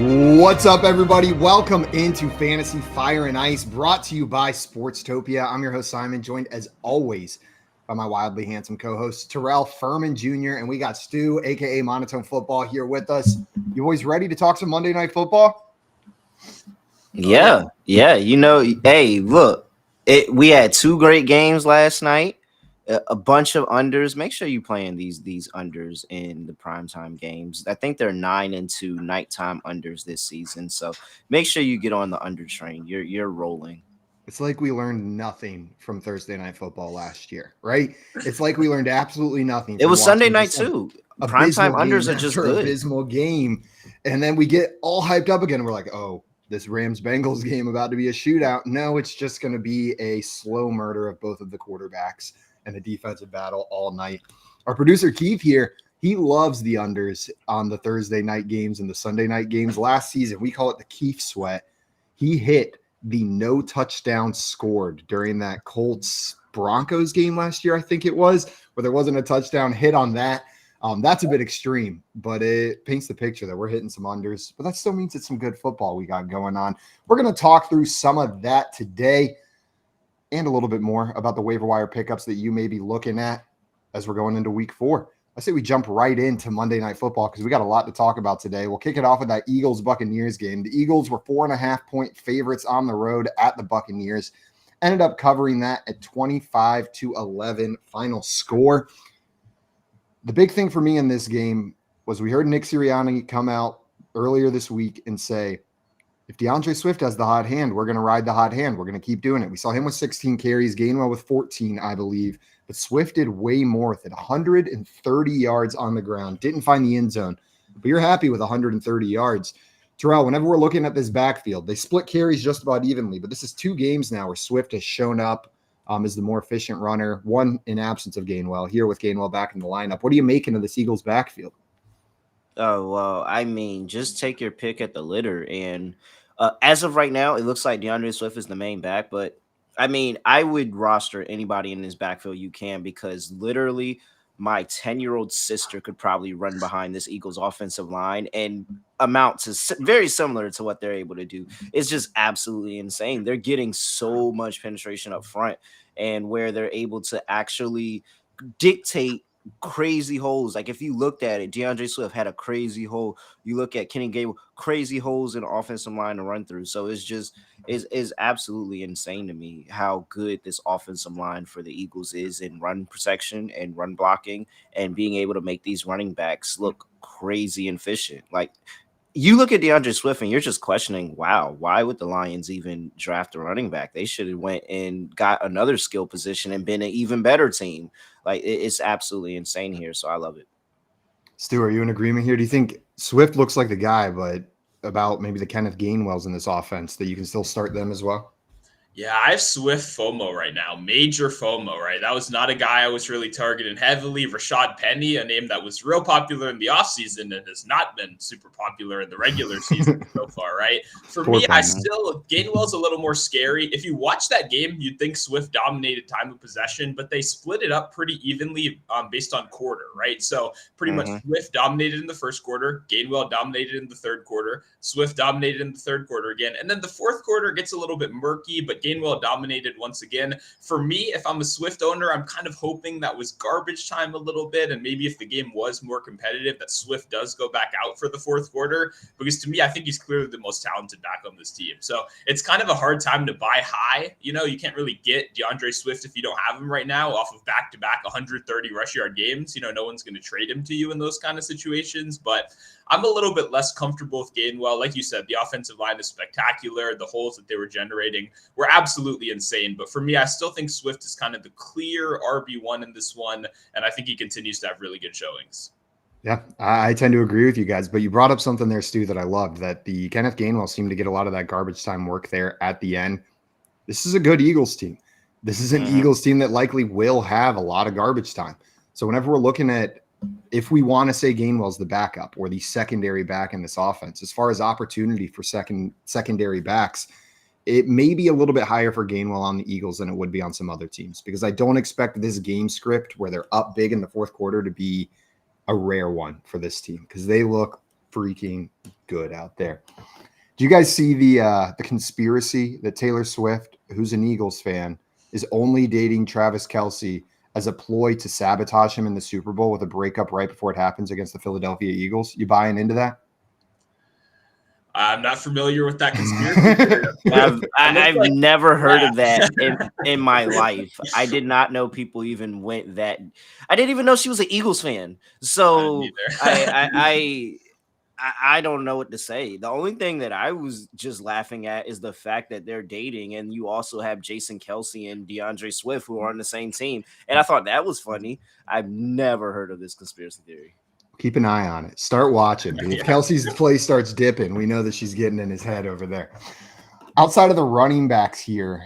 What's up, everybody? Welcome into Fantasy Fire and Ice, brought to you by Sportstopia. I'm your host, Simon, joined as always by my wildly handsome co-host, Terrell Furman Jr., and we got Stu, a.k.a. Monotone Football, here with us. You boys ready to talk some Monday Night Football? Yeah. You know, hey, look, we had two great games last night, a bunch of unders. Make sure you playing these unders in the primetime games. I think they're 9-2 nighttime unders this season. So make sure you get on the under train. You're rolling. It's like we learned nothing from Thursday Night Football last year, right? It's like we learned absolutely nothing. It was Sunday night too. Primetime unders are just good. Abysmal game. And then we get all hyped up again. We're like, oh, this Rams-Bengals game about to be a shootout. No, it's just going to be a slow murder of both of the quarterbacks and a defensive battle all night. Our producer Keith here, he loves the unders on the Thursday night games and the Sunday night games. Last season, we call it the Keith sweat. He hit the no touchdown scored during that Colts-Broncos game last year, I think it was, where there wasn't a touchdown hit on that. That's a bit extreme, but it paints the picture that we're hitting some unders. But that still means it's some good football we got going on. We're going to talk through some of that today and a little bit more about the waiver wire pickups that you may be looking at as we're going into week 4. I say we jump right into Monday Night Football because we got a lot to talk about today. We'll kick it off with that Eagles-Buccaneers game. The Eagles were 4.5-point favorites on the road at the Buccaneers. Ended up covering that at 25-11 final score. The big thing for me in this game was we heard Nick Sirianni come out earlier this week and say, if DeAndre Swift has the hot hand, we're going to ride the hot hand. We're going to keep doing it. We saw him with 16 carries, Gainwell with 14, I believe. But Swift did way more with it, 130 yards on the ground. Didn't find the end zone. But you're happy with 130 yards. Terrell, whenever we're looking at this backfield, they split carries just about evenly. But this is 2 games now where Swift has shown up as the more efficient runner, one in absence of Gainwell, here with Gainwell back in the lineup. What are you making of this Eagles backfield? Oh, well, I mean, just take your pick at the litter. And as of right now, it looks like DeAndre Swift is the main back. But, I mean, I would roster anybody in this backfield you can because literally my 10-year-old sister could probably run behind this Eagles offensive line and amount to very similar to what they're able to do. It's just absolutely insane. They're getting so much penetration up front and where they're able to actually dictate crazy holes. Like if you looked at it, DeAndre Swift had a crazy hole. You look at Kenny Gable, crazy holes in the offensive line to run through. So it's just is absolutely insane to me how good this offensive line for the Eagles is in run protection and run blocking and being able to make these running backs look crazy and efficient. Like you look at DeAndre Swift and you're just questioning, wow, why would the Lions even draft a running back? They should have went and got another skill position and been an even better team. Like it's absolutely insane here. So I love it. Stu, are you in agreement here? Do you think Swift looks like the guy, but about maybe the Kenneth Gainwells in this offense that you can still start them as well? Yeah, I have Swift FOMO right now. Major FOMO, right? That was not a guy I was really targeting heavily. Rashad Penny, a name that was real popular in the offseason and has not been super popular in the regular season so far, right? For me, Gainwell's a little more scary. If you watch that game, you'd think Swift dominated time of possession, but they split it up pretty evenly based on quarter, right? So pretty much Swift dominated in the first quarter. Gainwell dominated in the third quarter. Swift dominated in the third quarter again. And then the fourth quarter gets a little bit murky, but Gainwell dominated once again. For me, if I'm a Swift owner, I'm kind of hoping that was garbage time a little bit. And maybe if the game was more competitive, that Swift does go back out for the fourth quarter. Because to me, I think he's clearly the most talented back on this team. So it's kind of a hard time to buy high. You know, you can't really get DeAndre Swift if you don't have him right now off of back-to-back 130 rush yard games. You know, no one's going to trade him to you in those kind of situations. But I'm a little bit less comfortable with Gainwell. Like you said, the offensive line is spectacular. The holes that they were generating were absolutely insane. But for me, I still think Swift is kind of the clear RB1 in this one. And I think he continues to have really good showings. Yeah, I tend to agree with you guys. But you brought up something there, Stu, that I loved, that the Kenneth Gainwell seemed to get a lot of that garbage time work there at the end. This is a good Eagles team. This is an Eagles team that likely will have a lot of garbage time. So whenever we're looking at, if we want to say Gainwell's the backup or the secondary back in this offense, as far as opportunity for secondary backs, it may be a little bit higher for Gainwell on the Eagles than it would be on some other teams, because I don't expect this game script where they're up big in the fourth quarter to be a rare one for this team, because they look freaking good out there. Do you guys see the conspiracy that Taylor Swift, who's an Eagles fan, is only dating Travis Kelce as a ploy to sabotage him in the Super Bowl with a breakup right before it happens against the Philadelphia Eagles? You buying into that? I'm not familiar with that conspiracy. I've never heard of that in my life. I did not know people even went that. I didn't even know she was an Eagles fan. So I don't know what to say. The only thing that I was just laughing at is the fact that they're dating, and you also have Jason Kelce and DeAndre Swift who are on the same team. And I thought that was funny. I've never heard of this conspiracy theory. Keep an eye on it. Start watching. If Kelsey's play starts dipping, we know that she's getting in his head over there. Outside of the running backs here,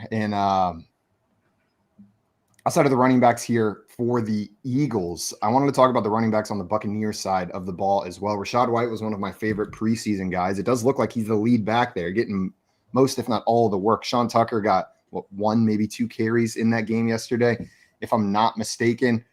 for the Eagles, I wanted to talk about the running backs on the Buccaneers side of the ball as well. Rachaad White was one of my favorite preseason guys. It does look like he's the lead back there, getting most, if not all, of the work. Sean Tucker got one, maybe two carries in that game yesterday, if I'm not mistaken.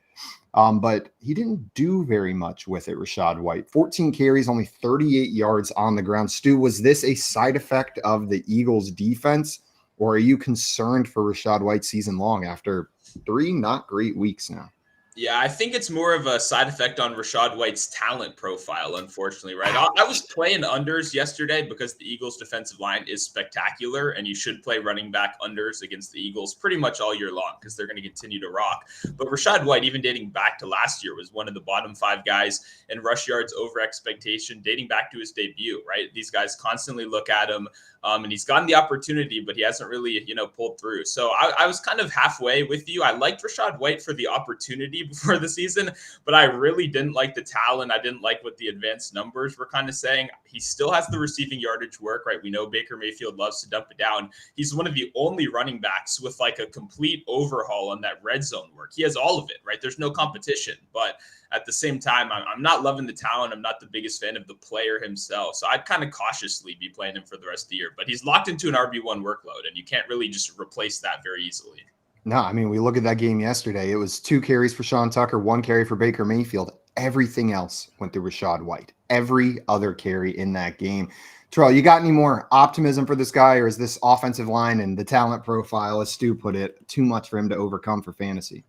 But he didn't do very much with it, Rachaad White. 14 carries, only 38 yards on the ground. Stu, was this a side effect of the Eagles' defense, or are you concerned for Rachaad White season long after 3 not great weeks now? Yeah, I think it's more of a side effect on Rachaad White's talent profile, unfortunately, right? I was playing unders yesterday because the Eagles' defensive line is spectacular, and you should play running back unders against the Eagles pretty much all year long because they're going to continue to rock. But Rachaad White, even dating back to last year, was one of the bottom 5 guys in rush yards over expectation, dating back to his debut, right? These guys constantly look at him, and he's gotten the opportunity, but he hasn't really, pulled through. So I was kind of halfway with you. I liked Rachaad White for the opportunity before the season, but I really didn't like the talent. I didn't like what the advanced numbers were kind of saying. He still has the receiving yardage work, right? We know Baker Mayfield loves to dump it down. He's one of the only running backs with like a complete overhaul on that red zone work. He has all of it, right? There's no competition, but at the same time, I'm not loving the talent. I'm not the biggest fan of the player himself. So I'd kind of cautiously be playing him for the rest of the year, but he's locked into an RB1 workload, and you can't really just replace that very easily. No, I mean, we look at that game yesterday. It was 2 carries for Sean Tucker, 1 carry for Baker Mayfield. Everything else went through Rachaad White. Every other carry in that game. Terrell, you got any more optimism for this guy, or is this offensive line and the talent profile, as Stu put it, too much for him to overcome for fantasy?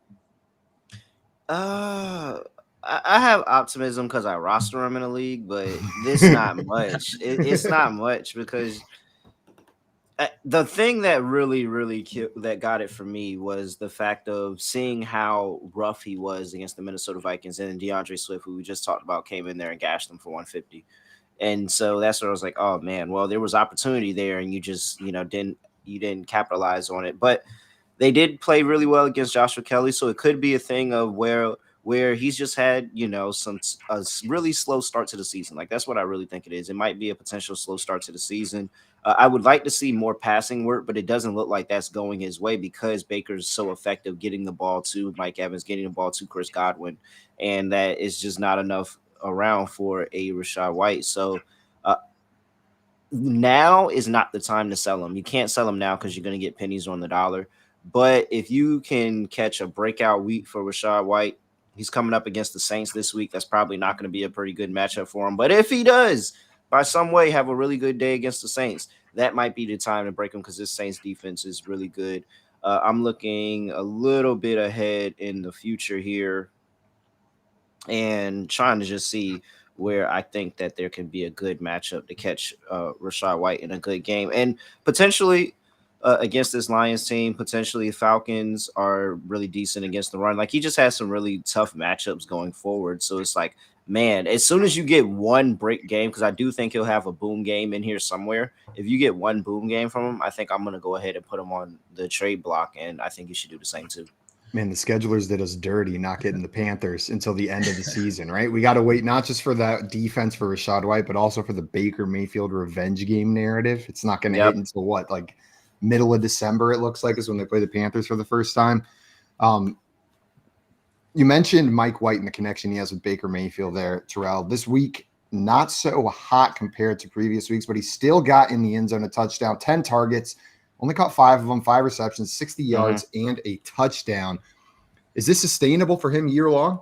I have optimism because I roster him in a league, but this not much. It's not much because the thing that really that got it for me was the fact of seeing how rough he was against the Minnesota Vikings, and DeAndre Swift, who we just talked about, came in there and gashed them for 150. And so that's where I was like, oh man, well, there was opportunity there, and you just didn't capitalize on it. But they did play really well against Joshua Kelly, so it could be a thing of where he's just had, a really slow start to the season. Like, that's what I really think it is. It might be a potential slow start to the season. I would like to see more passing work, but it doesn't look like that's going his way because Baker's so effective getting the ball to Mike Evans, getting the ball to Chris Godwin, and that is just not enough around for a Rachaad White. So now is not the time to sell him. You can't sell him now because you're going to get pennies on the dollar. But if you can catch a breakout week for Rachaad White, he's coming up against the Saints this week. That's probably not going to be a pretty good matchup for him. But if he does, by some way, have a really good day against the Saints, that might be the time to break him because this Saints defense is really good. I'm looking a little bit ahead in the future here and trying to just see where I think that there can be a good matchup to catch Rachaad White in a good game. And potentially against this Lions team, potentially Falcons are really decent against the run. Like, he just has some really tough matchups going forward. So it's like, man, as soon as you get one break game, because I do think he'll have a boom game in here somewhere. If you get one boom game from him, I think I'm going to go ahead and put him on the trade block, and I think you should do the same too. Man, the schedulers did us dirty not getting the Panthers until the end of the season, right? We got to wait not just for that defense for Rachaad White, but also for the Baker Mayfield revenge game narrative. It's not going to hit until what, like middle of December, it looks like, is when they play the Panthers for the first time. You mentioned Mike White and the connection he has with Baker Mayfield there, Terrell. This week, not so hot compared to previous weeks, but he still got in the end zone a touchdown, 10 targets, only caught 5 of them, 5 receptions, 60 yards, and a touchdown. Is this sustainable for him year long?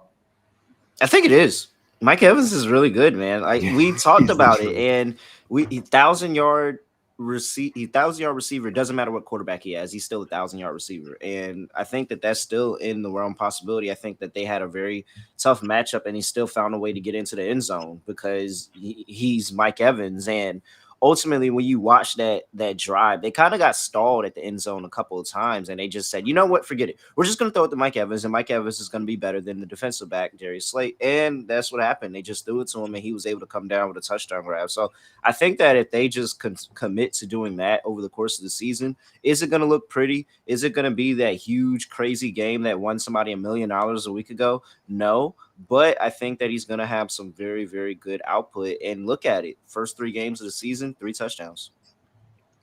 I think it is. Mike Evans is really good, man. Like we talked about it, and 1,000-yard receiver doesn't matter what quarterback he has. He's still a 1,000-yard receiver, and I think that that's still in the realm possibility. I think that they had a very tough matchup, and he still found a way to get into the end zone because he's Mike Evans. And ultimately, when you watch that drive, they kind of got stalled at the end zone a couple of times, and they just said, you know what, forget it. We're just going to throw it to Mike Evans, and Mike Evans is going to be better than the defensive back, Darius Slate. And that's what happened. They just threw it to him, and he was able to come down with a touchdown grab. So I think that if they just commit to doing that over the course of the season, is it going to look pretty? Is it going to be that huge, crazy game that won somebody $1 million a week ago? No. But I think that he's going to have some very, very good output. And look at it. First 3 games of the season, 3 touchdowns.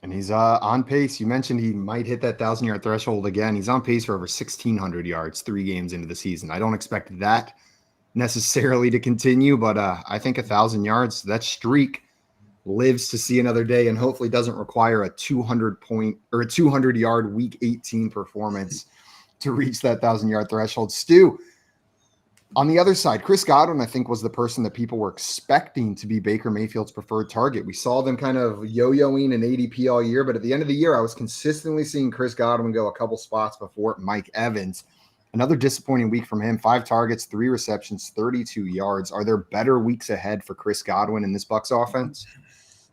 And he's on pace. You mentioned he might hit that 1,000-yard threshold again. He's on pace for over 1,600 yards 3 games into the season. I don't expect that necessarily to continue, but I think 1,000 yards, that streak lives to see another day and hopefully doesn't require a 200-point or a 200-yard week 18 performance to reach that 1,000-yard threshold. Stu, on the other side, Chris Godwin, I think, was the person that people were expecting to be Baker Mayfield's preferred target. We saw them kind of yo-yoing in ADP all year, but at the end of the year, I was consistently seeing Chris Godwin go a couple spots before Mike Evans. Another disappointing week from him, 5 targets, 3 receptions, 32 yards. Are there better weeks ahead for Chris Godwin in this Bucs offense?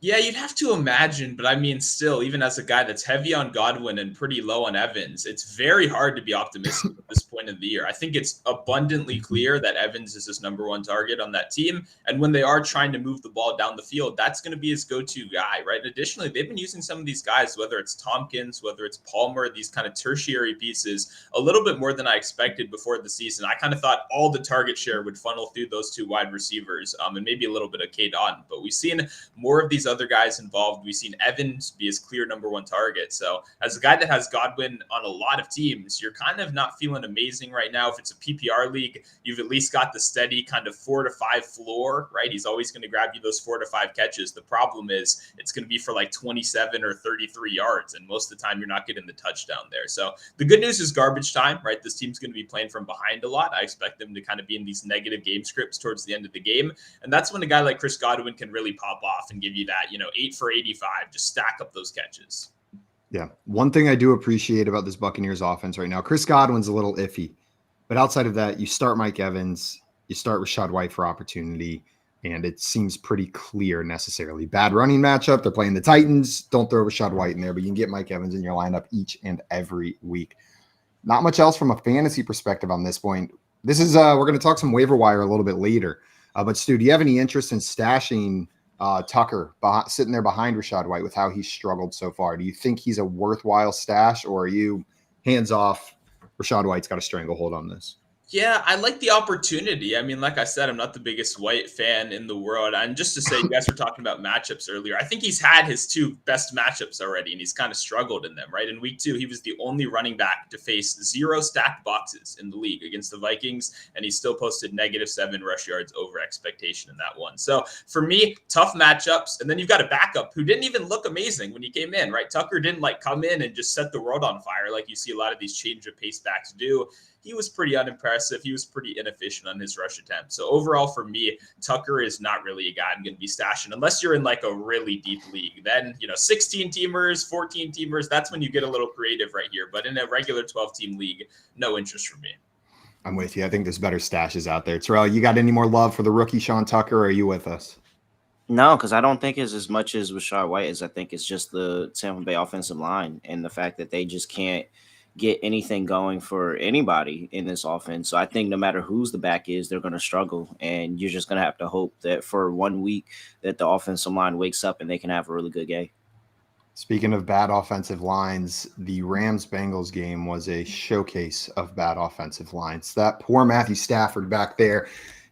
Yeah, you'd have to imagine, but I mean, still, even as a guy that's heavy on Godwin and pretty low on Evans, it's very hard to be optimistic at this point in the year. I think it's abundantly clear that Evans is his number 1 target on that team. And when they are trying to move the ball down the field, that's going to be his go-to guy, right? And additionally, they've been using some of these guys, whether it's Tompkins, whether it's Palmer, these kind of tertiary pieces, a little bit more than I expected before the season. I kind of thought all the target share would funnel through those 2 wide receivers and maybe a little bit of K-Don, but we've seen more of these other guys involved. We've seen Evans be his clear number 1 target. So as a guy that has Godwin on a lot of teams, you're kind of not feeling amazing right now. If it's a PPR league, you've at least got the steady kind of 4 to 5 floor, right? He's always going to grab you those 4 to 5 catches. The problem is it's going to be for like 27 or 33 yards. And most of the time you're not getting the touchdown there. So the good news is garbage time, right? This team's going to be playing from behind a lot. I expect them to kind of be in these negative game scripts towards the end of the game. And that's when a guy like Chris Godwin can really pop off and give you that, 8 for 85, just stack up those catches. Yeah. One thing I do appreciate about this Buccaneers offense right now, Chris Godwin's a little iffy, but outside of that, you start Mike Evans, you start Rachaad White for opportunity, and it seems pretty clear necessarily. Bad running matchup. They're playing the Titans. Don't throw Rachaad White in there, but you can get Mike Evans in your lineup each and every week. Not much else from a fantasy perspective on this point. This is we're going to talk some waiver wire a little bit later. But Stu, do you have any interest in stashing Tucker sitting there behind Rachaad White with how he's struggled so far? Do you think he's a worthwhile stash, or are you hands off? Rachaad White's got a stranglehold on this. Yeah, I like the opportunity. I mean, like I said, I'm not the biggest White fan in the world. And just to say, you guys were talking about matchups earlier. I think he's had his 2 best matchups already, and he's kind of struggled in them, right? In week 2, he was the only running back to face 0 stacked boxes in the league against the Vikings, and he still posted -7 rush yards over expectation in that one. So for me, tough matchups. And then you've got a backup who didn't even look amazing when he came in, right? Tucker didn't come in and just set the world on fire like you see a lot of these change of pace backs do. He was pretty unimpressive. He was pretty inefficient on his rush attempt. So overall for me, Tucker is not really a guy I'm going to be stashing unless you're in a really deep league. Then, 16 teamers, 14 teamers, that's when you get a little creative right here. But in a regular 12-team league, no interest for me. I'm with you. I think there's better stashes out there. Terrell, you got any more love for the rookie Sean Tucker, or are you with us? No, because I don't think it's as much as Rachaad White as I think it's just the Tampa Bay offensive line and the fact that they just can't get anything going for anybody in this offense. So I think no matter who's the back is, they're going to struggle. And you're just going to have to hope that for 1 week that the offensive line wakes up and they can have a really good game. Speaking of bad offensive lines, the Rams-Bengals game was a showcase of bad offensive lines. That poor Matthew Stafford back there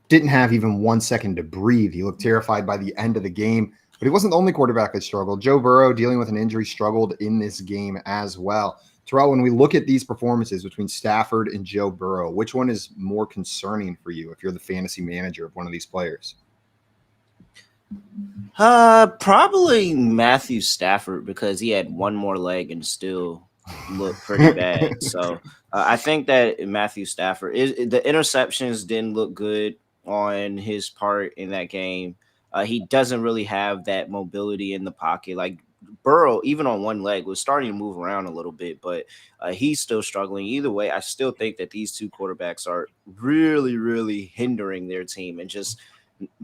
didn't have even 1 second to breathe. He looked terrified by the end of the game, but he wasn't the only quarterback that struggled. Joe Burrow, dealing with an injury, struggled in this game as well. Terrell, when we look at these performances between Stafford and Joe Burrow, which one is more concerning for you if you're the fantasy manager of one of these players? Probably Matthew Stafford, because he had one more leg and still looked pretty bad. So I think that Matthew Stafford the interceptions didn't look good on his part in that game. He doesn't really have that mobility in the pocket. Like Burrow, even on one leg, was starting to move around a little bit, but he's still struggling. Either way, I still think that these two quarterbacks are really, really hindering their team, and just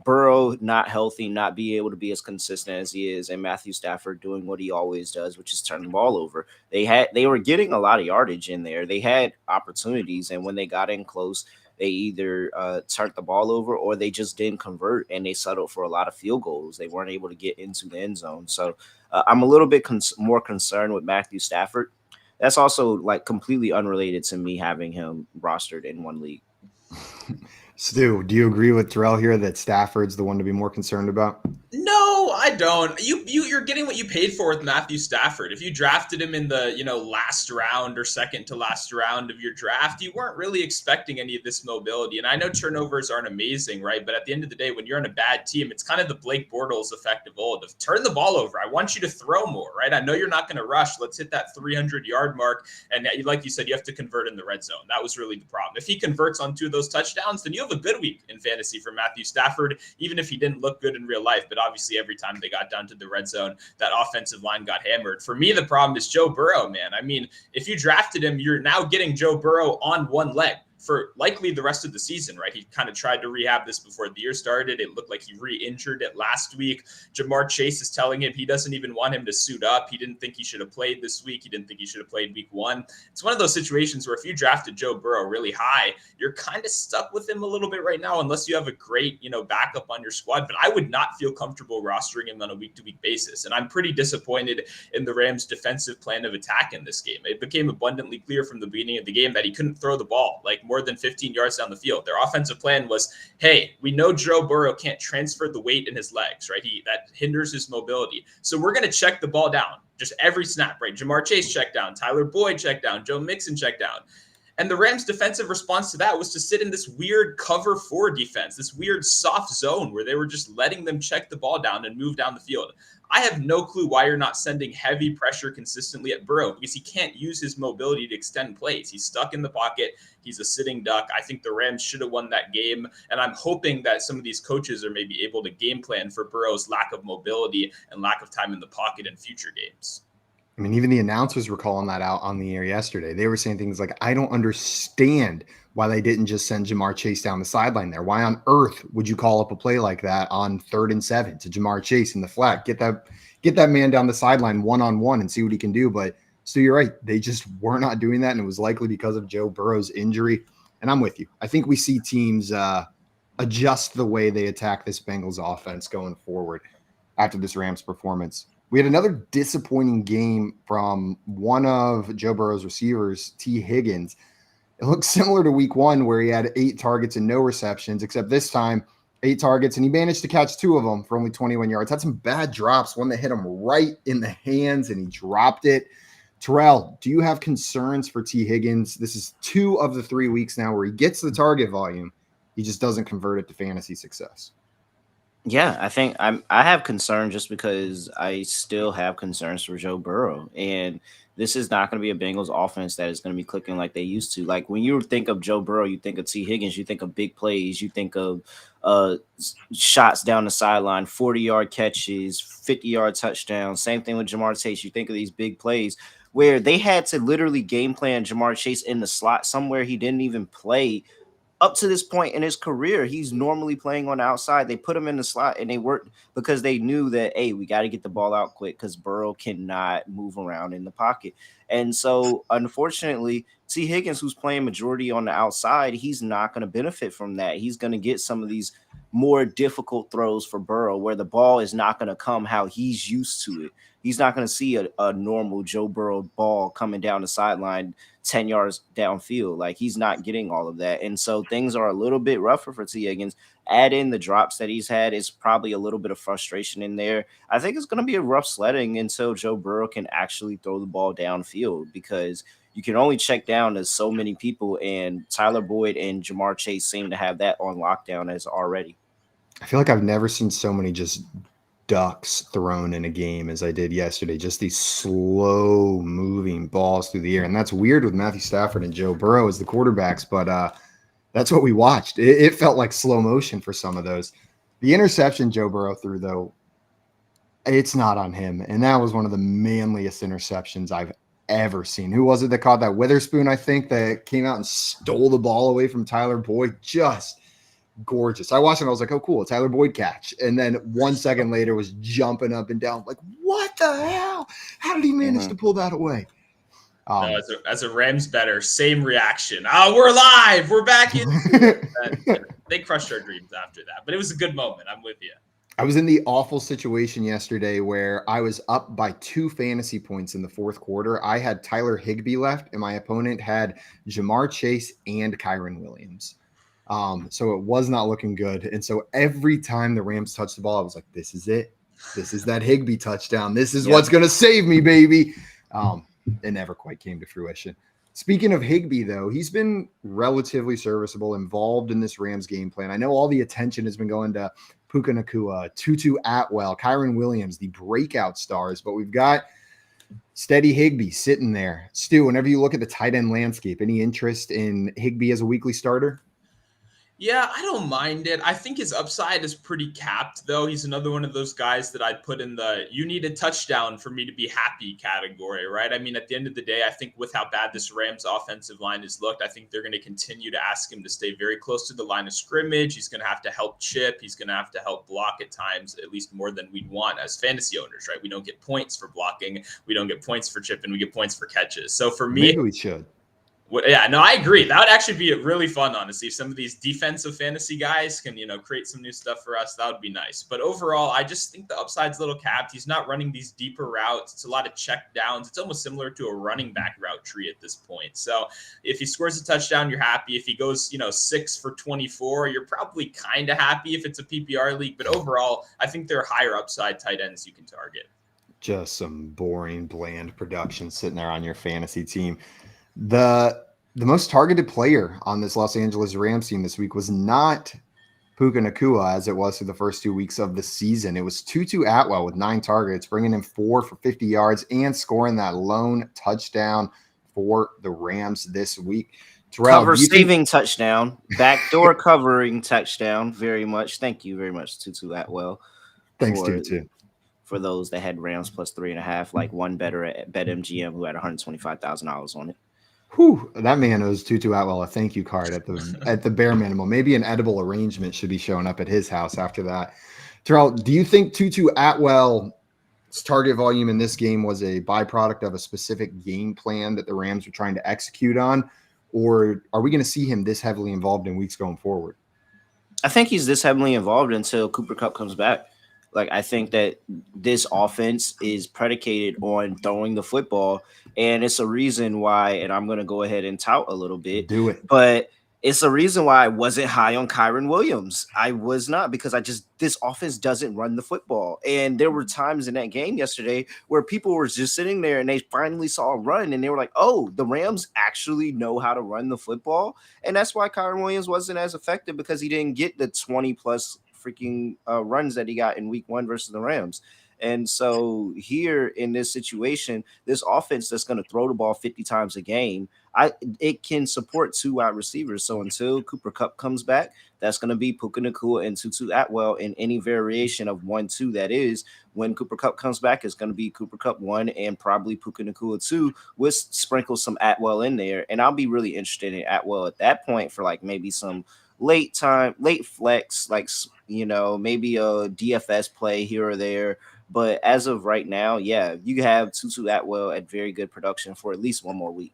Burrow not healthy, not be able to be as consistent as he is, and Matthew Stafford doing what he always does, which is turn the ball over. They were getting a lot of yardage in there. They had opportunities, and when they got in close, they either turned the ball over or they just didn't convert, and they settled for a lot of field goals. They weren't able to get into the end zone. So I'm a little bit more concerned with Matthew Stafford. That's also like completely unrelated to me having him rostered in one league. Stu, do you agree with Terrell here that Stafford's the one to be more concerned about? No, I don't. You're getting what you paid for with Matthew Stafford. If you drafted him in the last round or second to last round of your draft, you weren't really expecting any of this mobility. And I know turnovers aren't amazing, right? But at the end of the day, when you're on a bad team, it's kind of the Blake Bortles effect of old. Of turn the ball over. I want you to throw more, right? I know you're not going to rush. Let's hit that 300-yard mark. And like you said, you have to convert in the red zone. That was really the problem. If he converts on 2 of those touchdowns, then you have a good week in fantasy for Matthew Stafford, even if he didn't look good in real life. But obviously, every time they got down to the red zone, that offensive line got hammered. For me, the problem is Joe Burrow, man. I mean, if you drafted him, you're now getting Joe Burrow on one leg for likely the rest of the season, right? He kind of tried to rehab this before the year started. It looked like he re-injured it last week. Jamar Chase is telling him he doesn't even want him to suit up. He didn't think he should have played this week. He didn't think he should have played week 1. It's one of those situations where if you drafted Joe Burrow really high, you're kind of stuck with him a little bit right now, unless you have a great, backup on your squad. But I would not feel comfortable rostering him on a week-to-week basis. And I'm pretty disappointed in the Rams' defensive plan of attack in this game. It became abundantly clear from the beginning of the game that he couldn't throw the ball like more than 15 yards down the field. Their offensive plan was, hey, we know Joe Burrow can't transfer the weight in his legs, right? That hinders his mobility. So we're going to check the ball down just every snap, right? Jamar Chase check down, Tyler Boyd check down, Joe Mixon check down. And the Rams' defensive response to that was to sit in this weird cover 4 defense, this weird soft zone where they were just letting them check the ball down and move down the field. I have no clue why you're not sending heavy pressure consistently at Burrow, because he can't use his mobility to extend plays. He's stuck in the pocket. He's a sitting duck. I think the Rams should have won that game, and I'm hoping that some of these coaches are maybe able to game plan for Burrow's lack of mobility and lack of time in the pocket in future games. I mean, even the announcers were calling that out on the air yesterday. They were saying things like, I don't understand why they didn't just send Jamar Chase down the sideline there. Why on earth would you call up a play like that on 3rd and 7 to Jamar Chase in the flat? Get that man down the sideline one-on-one and see what he can do. But Stu, you're right. They just were not doing that, and it was likely because of Joe Burrow's injury. And I'm with you. I think we see teams adjust the way they attack this Bengals offense going forward after this Rams performance. We had another disappointing game from one of Joe Burrow's receivers, T. Higgins. It looks similar to week 1 where he had 8 targets and no receptions, except this time 8 targets, and he managed to catch 2 of them for only 21 yards. Had some bad drops, one that hit him right in the hands, and he dropped it. Terrell, do you have concerns for T. Higgins? This is 2 of the 3 weeks now where he gets the target volume. He just doesn't convert it to fantasy success. Yeah, I think I have concern just because I still have concerns for Joe Burrow, and this is not going to be a Bengals offense that is going to be clicking like they used to. Like when you think of Joe Burrow, you think of T. Higgins, you think of big plays, you think of shots down the sideline, 40-yard catches, 50-yard touchdowns. Same thing with Jamar Chase. You think of these big plays where they had to literally game plan Jamar Chase in the slot somewhere he didn't even play. Up to this point in his career, he's normally playing on the outside. They put him in the slot, and they worked because they knew that, hey, we got to get the ball out quick because Burrow cannot move around in the pocket. And so, unfortunately, T. Higgins, who's playing majority on the outside, he's not going to benefit from that. He's going to get some of these more difficult throws for Burrow where the ball is not going to come how he's used to it. He's not going to see a normal Joe Burrow ball coming down the sideline 10 yards downfield. Like, he's not getting all of that. And so things are a little bit rougher for T. Higgins. Add in the drops that he's had, is probably a little bit of frustration in there. I think it's going to be a rough sledding until Joe Burrow can actually throw the ball downfield, because you can only check down to so many people, and Tyler Boyd and Jamar Chase seem to have that on lockdown as already. I feel like I've never seen so many just ducks thrown in a game as I did yesterday. Just these slow moving balls through the air. And that's weird with Matthew Stafford and Joe Burrow as the quarterbacks. But That's what we watched. It felt like slow motion for some of those. The interception Joe Burrow threw, though, it's not on him. And that was one of the manliest interceptions I've ever seen. Who was it that caught that? Witherspoon, I think, that came out and stole the ball away from Tyler Boyd. Just gorgeous. I watched it and I was like, oh, cool, a Tyler Boyd catch. And then 1 second later was jumping up and down. Like, what the hell? How did he manage to pull that away? No, as a Rams better, same reaction. Oh, we're alive. We're back in. They crushed our dreams after that. But it was a good moment. I'm with you. I was in the awful situation yesterday where I was up by 2 fantasy points in the fourth quarter. I had Tyler Higbee left, and my opponent had Jamar Chase and Kyrien Williams. So it was not looking good. And so every time the Rams touched the ball, I was like, this is it. This is that Higbee touchdown. This is what's going to save me, baby. It never quite came to fruition. Speaking of Higbee, though, he's been relatively serviceable, involved in this Rams game plan. I know all the attention has been going to Puka Nacua, Tutu Atwell, Kyrien Williams, the breakout stars, but we've got steady Higbee sitting there. Stu, whenever you look at the tight end landscape, any interest in Higbee as a weekly starter? Yeah, I don't mind it. I think his upside is pretty capped, though. He's another one of those guys that I'd put in the you need a touchdown for me to be happy category, right? I mean, at the end of the day, I think with how bad this Rams offensive line has looked, I think they're going to continue to ask him to stay very close to the line of scrimmage. He's going to have to help chip. He's going to have to help block at times, at least more than we'd want as fantasy owners, right? We don't get points for blocking. We don't get points for chipping. We get points for catches. So for me, maybe we should. Yeah, no, I agree. That would actually be really fun, honestly. If some of these defensive fantasy guys can, create some new stuff for us, that would be nice. But overall, I just think the upside's a little capped. He's not running these deeper routes. It's a lot of check downs. It's almost similar to a running back route tree at this point. So if he scores a touchdown, you're happy. If he goes, 6 for 24, you're probably kind of happy if it's a PPR league. But overall, I think there are higher upside tight ends you can target. Just some boring, bland production sitting there on your fantasy team. The most targeted player on this Los Angeles Rams team this week was not Puka Nacua as it was through the first 2 weeks of the season. It was Tutu Atwell with 9 targets, bringing in 4 for 50 yards and scoring that lone touchdown for the Rams this week. Terrell, touchdown, backdoor covering touchdown. Very much. Thank you very much, Tutu Atwell. Thanks, Tutu. For those that had Rams plus 3.5, like one better at BetMGM who had $125,000 on it. Whew, that man owes Tutu Atwell a thank you card at the bare minimum. Maybe an edible arrangement should be showing up at his house after that. Terrell, do you think Tutu Atwell's target volume in this game was a byproduct of a specific game plan that the Rams were trying to execute on? Or are we going to see him this heavily involved in weeks going forward? I think he's this heavily involved until Cooper Kupp comes back. Like, I think that this offense is predicated on throwing the football, and it's a reason why, and I'm going to go ahead and tout a little bit. Do it. But it's a reason why I wasn't high on Kyrien Williams. I was not, because this offense doesn't run the football. And there were times in that game yesterday where people were just sitting there and they finally saw a run and they were like, oh, the Rams actually know how to run the football. And that's why Kyrien Williams wasn't as effective, because he didn't get the 20 plus freaking runs that he got in week 1 versus the Rams. And so here in this situation, this offense that's going to throw the ball 50 times a game, it can support 2 wide receivers. So until Cooper Kupp comes back, that's going to be Puka Nacua and Tutu Atwell in any variation of 1-2. That is, when Cooper Kupp comes back, it's going to be Cooper Kupp 1 and probably Puka Nacua 2 with sprinkle some Atwell in there. And I'll be really interested in Atwell at that point for like maybe some late flex, like, maybe a DFS play here or there. But as of right now, yeah, you have Tutu Atwell at very good production for at least 1 more week.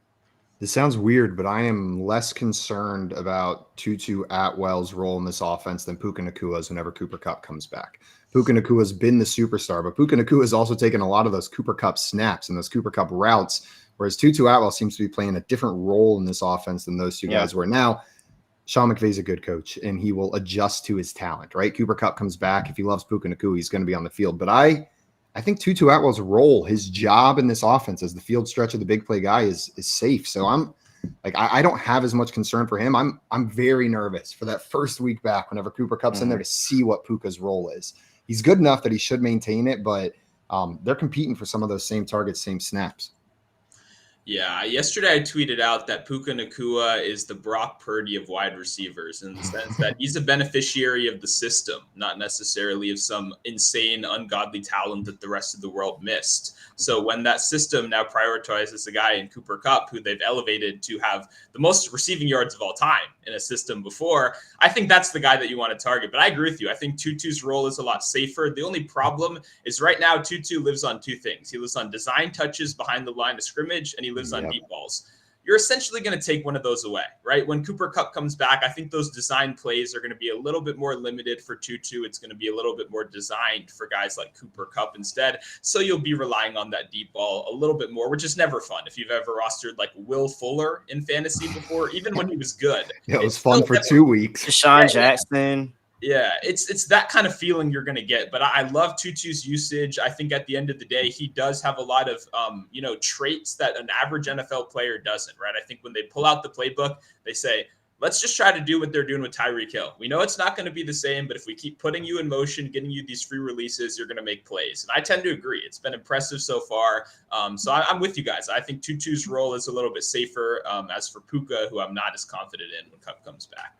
This sounds weird, but I am less concerned about Tutu Atwell's role in this offense than Puka Nacua's whenever Cooper Kupp comes back. Puka Nacua's been the superstar, but Puka Nacua has also taken a lot of those Cooper Kupp snaps and those Cooper Kupp routes, whereas Tutu Atwell seems to be playing a different role in this offense than those 2 guys were. Now, Sean McVay's a good coach, and he will adjust to his talent, right? Cooper Kupp comes back. If he loves Puka Nacua, he's going to be on the field. But I think Tutu Atwell's role, his job in this offense as the field stretch of the big play guy is safe. So I don't have as much concern for him. I'm very nervous for that first week back whenever Cooper Kupp's in there to see what Puka's role is. He's good enough that he should maintain it, but they're competing for some of those same targets, same snaps. Yeah, yesterday I tweeted out that Puka Nacua is the Brock Purdy of wide receivers in the sense that he's a beneficiary of the system, not necessarily of some insane, ungodly talent that the rest of the world missed. So when that system now prioritizes a guy in Cooper Kupp, who they've elevated to have the most receiving yards of all time in a system before, I think that's the guy that you want to target. But I agree with you. I think Tutu's role is a lot safer. The only problem is right now Tutu lives on two things. He lives on design touches behind the line of scrimmage, and he lives on deep balls. You're essentially going to take one of those away, right? When Cooper Kupp comes back, I think those design plays are going to be a little bit more limited for Tutu. It's going to be a little bit more designed for guys like Cooper Kupp instead. So you'll be relying on that deep ball a little bit more, which is never fun. If you've ever rostered like Will Fuller in fantasy before, even when he was good. Yeah, it was fun for 2 weeks. Deshaun Jackson. Yeah, it's that kind of feeling you're going to get. But I love Tutu's usage. I think at the end of the day, he does have a lot of, traits that an average NFL player doesn't, right? I think when they pull out the playbook, they say, let's just try to do what they're doing with Tyreek Hill. We know it's not going to be the same, but if we keep putting you in motion, getting you these free releases, you're going to make plays. And I tend to agree. It's been impressive so far. So I'm with you guys. I think Tutu's role is a little bit safer. As for Puka, who I'm not as confident in when Kupp comes back.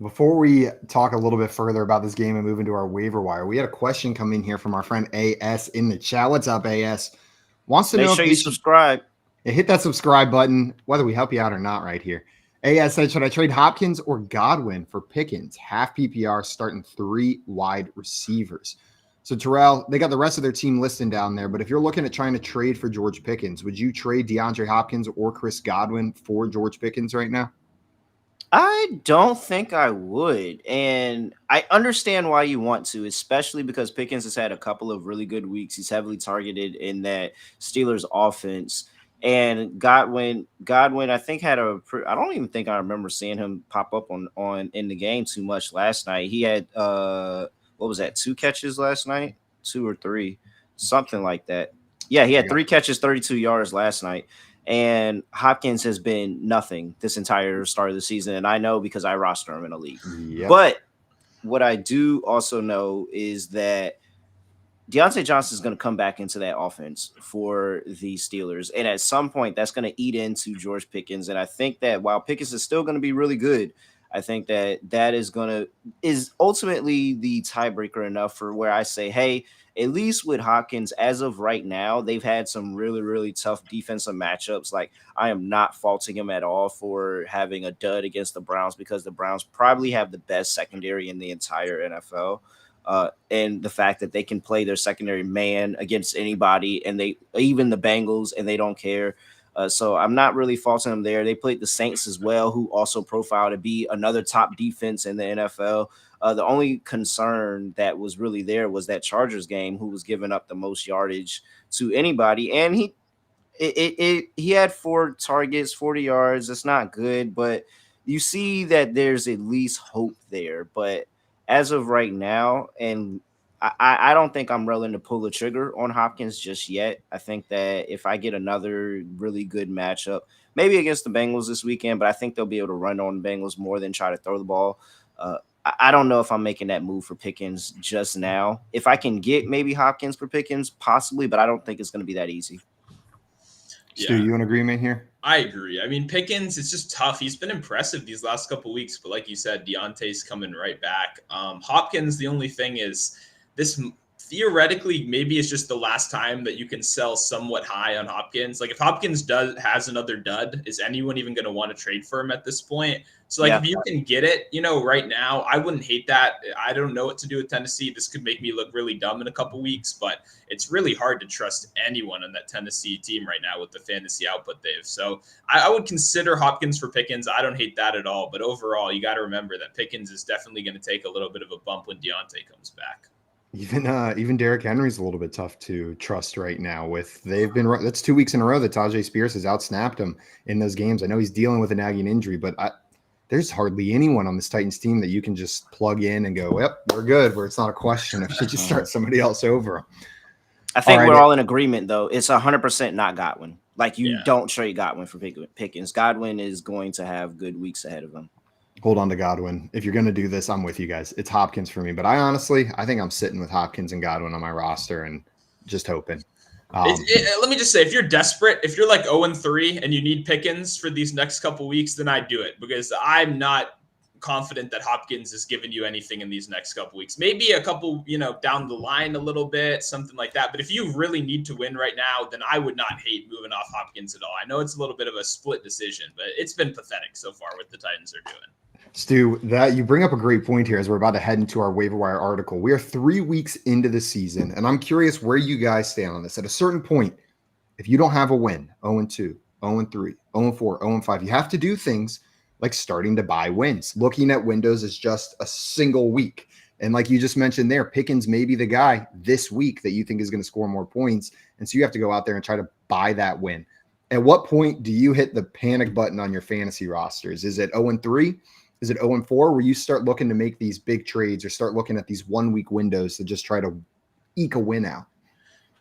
Before we talk a little bit further about this game and move into our waiver wire, we had a question come in here from our friend AS in the chat. What's up, AS? Wants to know Make sure you subscribe. Hit that subscribe button, whether we help you out or not right here. AS said, should I trade Hopkins or Godwin for Pickens? Half PPR starting 3 wide receivers. So, Terrell, they got the rest of their team listed down there, but if you're looking at trying to trade for George Pickens, would you trade DeAndre Hopkins or Chris Godwin for George Pickens right now? I don't think I would. And I understand why you want to, especially because Pickens has had a couple of really good weeks. He's heavily targeted in that Steelers offense. And Godwin, I think I don't even think I remember seeing him pop up on in the game too much last night. He had, 2 catches last night? 2 or 3, something like that. Yeah, he had 3 catches, 32 yards last night. And Hopkins has been nothing this entire start of the season. And I know because I roster him in a league. Yep. But what I do also know is that Deontay Johnson is going to come back into that offense for the Steelers. And at some point, that's going to eat into George Pickens. And I think that while Pickens is still going to be really good, I think that is ultimately the tiebreaker enough for where I say, hey, at least with Hopkins, as of right now, they've had some really, really tough defensive matchups. Like, I am not faulting him at all for having a dud against the Browns because the Browns probably have the best secondary in the entire NFL. And the fact that they can play their secondary man against anybody, and even the Bengals, and they don't care. So I'm not really faulting them there. They played the Saints as well, who also profiled to be another top defense in the NFL. The only concern that was really there was that Chargers game, who was giving up the most yardage to anybody. And he had 4 targets, 40 yards. That's not good, but you see that there's at least hope there. But as of right now, and I don't think I'm willing to pull the trigger on Hopkins just yet. I think that if I get another really good matchup, maybe against the Bengals this weekend, but I think they'll be able to run on the Bengals more than try to throw the ball. I don't know if I'm making that move for Pickens just now. If I can get maybe Hopkins for Pickens, possibly, but I don't think it's going to be that easy. Stu, you in agreement here? I agree. I mean, Pickens, it's just tough. He's been impressive these last couple of weeks, but like you said, Deontay's coming right back. Hopkins, the only thing is this theoretically maybe it's just the last time that you can sell somewhat high on Hopkins. Like if Hopkins has another dud, is anyone even going to want to trade for him at this point? So if you can get it, right now, I wouldn't hate that. I don't know what to do with Tennessee. This could make me look really dumb in a couple weeks, but it's really hard to trust anyone on that Tennessee team right now with the fantasy output they have. So I would consider Hopkins for Pickens. I don't hate that at all. But overall, you got to remember that Pickens is definitely going to take a little bit of a bump when Deontay comes back. Even Derrick Henry's a little bit tough to trust right now. That's 2 weeks in a row that Tajay Spears has outsnapped him in those games. I know he's dealing with a nagging injury, but there's hardly anyone on this Titans team that you can just plug in and go, yep, we're good, where it's not a question if you just start somebody else over him. I think we're all in agreement, though. It's 100% not Godwin. Like, you don't trade Godwin for Pickens. Godwin is going to have good weeks ahead of him. Hold on to Godwin. If you're going to do this, I'm with you guys. It's Hopkins for me. But I think I'm sitting with Hopkins and Godwin on my roster and just hoping. Let me just say, if you're desperate, if you're like 0-3 and you need Pickens for these next couple weeks, then I'd do it, because I'm not confident that Hopkins is giving you anything in these next couple weeks. Maybe a couple, down the line a little bit, something like that. But if you really need to win right now, then I would not hate moving off Hopkins at all. I know it's a little bit of a split decision, but it's been pathetic so far what the Titans are doing. Stu, that you bring up a great point here as we're about to head into our waiver wire article. We are 3 weeks into the season, and I'm curious where you guys stand on this. At a certain point, if you don't have a win, 0-2, 0-3, 0-4, 0-5, you have to do things like starting to buy wins, looking at windows as just a single week. And like you just mentioned there, Pickens may be the guy this week that you think is going to score more points. And so you have to go out there and try to buy that win. At what point do you hit the panic button on your fantasy rosters? Is it 0-3? Is it 0-4 where you start looking to make these big trades or start looking at these 1 week windows to just try to eke a win out?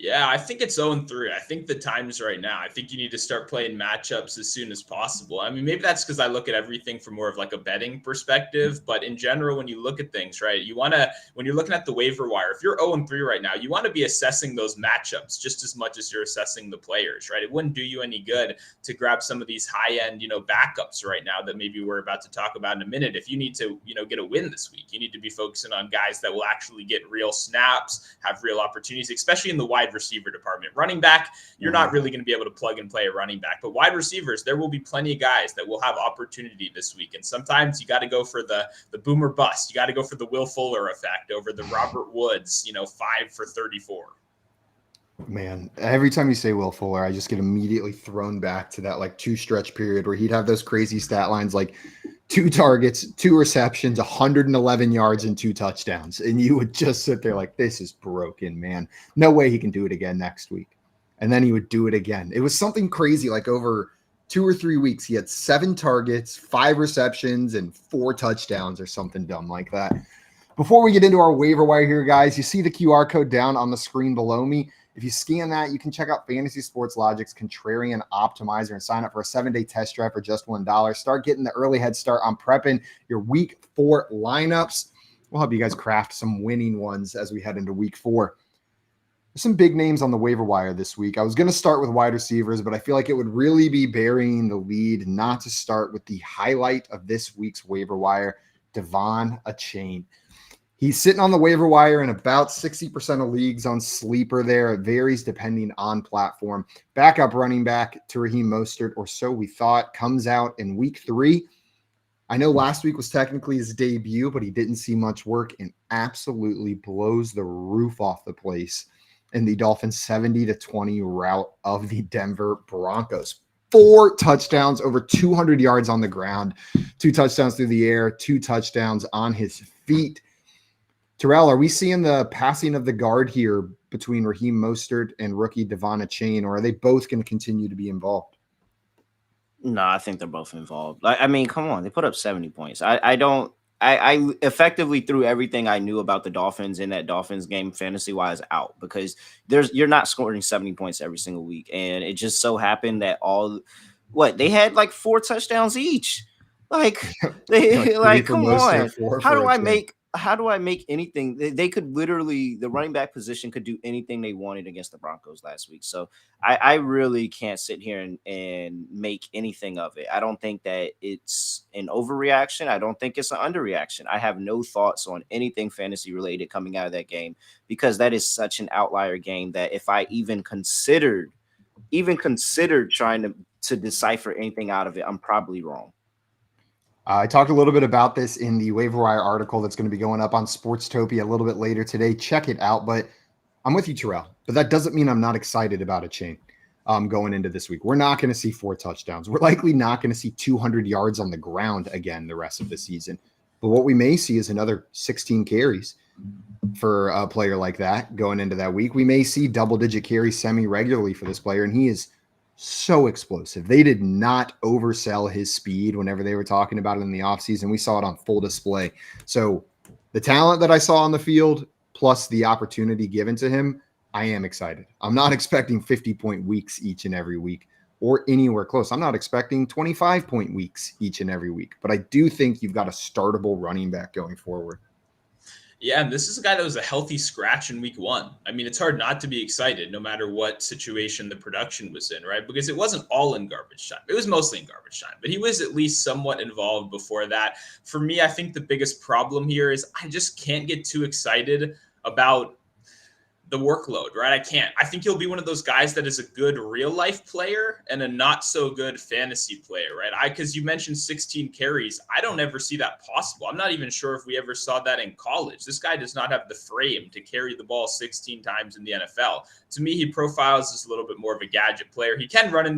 Yeah, I think it's 0-3. I think the time's right now. I think you need to start playing matchups as soon as possible. I mean, maybe that's because I look at everything from more of like a betting perspective. But in general, when you look at things, right, when you're looking at the waiver wire, if you're 0-3 right now, you want to be assessing those matchups just as much as you're assessing the players, right? It wouldn't do you any good to grab some of these high-end, backups right now that maybe we're about to talk about in a minute. If you need to, get a win this week, you need to be focusing on guys that will actually get real snaps, have real opportunities, especially in the wide receiver department. Running back, you're not really going to be able to plug and play a running back, but wide receivers, there will be plenty of guys that will have opportunity this week. And sometimes you got to go for the boomer bust. You got to go for the Will Fuller effect over the Robert Woods, 5 for 34. Man, every time you say Will Fuller, I just get immediately thrown back to that 2 stretch period where he'd have those crazy stat lines like 2 targets, 2 receptions, 111 yards, and 2 touchdowns. And you would just sit there like, this is broken, man. No way he can do it again next week. And then he would do it again. It was something crazy, like over 2 or 3 weeks, he had 7 targets, 5 receptions, and 4 touchdowns or something dumb like that. Before we get into our waiver wire here, guys, you see the QR code down on the screen below me. If you scan that, you can check out Fantasy Sports Logic's Contrarian Optimizer and sign up for a 7-day test drive for just $1. Start getting the early head start on prepping your week 4 lineups. We'll help you guys craft some winning ones as we head into week 4. There's some big names on the waiver wire this week. I was going to start with wide receivers, but I feel like it would really be burying the lead not to start with the highlight of this week's waiver wire, Achane. He's sitting on the waiver wire in about 60% of leagues on sleeper there. It varies depending on platform. Backup running back to Raheem Mostert, or so we thought, comes out in week 3. I know last week was technically his debut, but he didn't see much work and absolutely blows the roof off the place in the Dolphins 70-20 rout of the Denver Broncos. 4 touchdowns, over 200 yards on the ground, 2 touchdowns through the air, 2 touchdowns on his feet. Terrell, are we seeing the passing of the guard here between Raheem Mostert and rookie Achane, or are they both going to continue to be involved? No, I think they're both involved. I mean, come on, they put up 70 points. I effectively threw everything I knew about the Dolphins in that Dolphins game fantasy-wise out, because you're not scoring 70 points every single week, and it just so happened that they had like 4 touchdowns each. Like they like come on, how do I make anything? They could literally, the running back position could do anything they wanted against the Broncos last week. So I really can't sit here and make anything of it. I don't think that it's an overreaction. I don't think it's an underreaction. I have no thoughts on anything fantasy related coming out of that game, because that is such an outlier game that if I even considered trying to decipher anything out of it, I'm probably wrong. I talked a little bit about this in the waiver wire article that's going to be going up on Sportstopia a little bit later today. Check it out. But I'm with you, Terrell. But that doesn't mean I'm not excited about Achane going into this week. We're not going to see 4 touchdowns. We're likely not going to see 200 yards on the ground again the rest of the season. But what we may see is another 16 carries for a player like that going into that week. We may see double-digit carries semi-regularly for this player, and he is so explosive. They did not oversell his speed whenever they were talking about it in the offseason. We saw it on full display. So the talent that I saw on the field, plus the opportunity given to him, I am excited. I'm not expecting 50-point weeks each and every week or anywhere close. I'm not expecting 25-point weeks each and every week. But I do think you've got a startable running back going forward. Yeah, and this is a guy that was a healthy scratch in week 1. I mean, it's hard not to be excited no matter what situation the production was in, right? Because it wasn't all in garbage time. It was mostly in garbage time, but he was at least somewhat involved before that. For me, I think the biggest problem here is I just can't get too excited about the workload, right? I can't. I think he'll be one of those guys that is a good real life player and a not so good fantasy player, right? Because you mentioned 16 carries. I don't ever see that possible. I'm not even sure if we ever saw that in college. This guy does not have the frame to carry the ball 16 times in the NFL. To me, he profiles as a little bit more of a gadget player. He can run in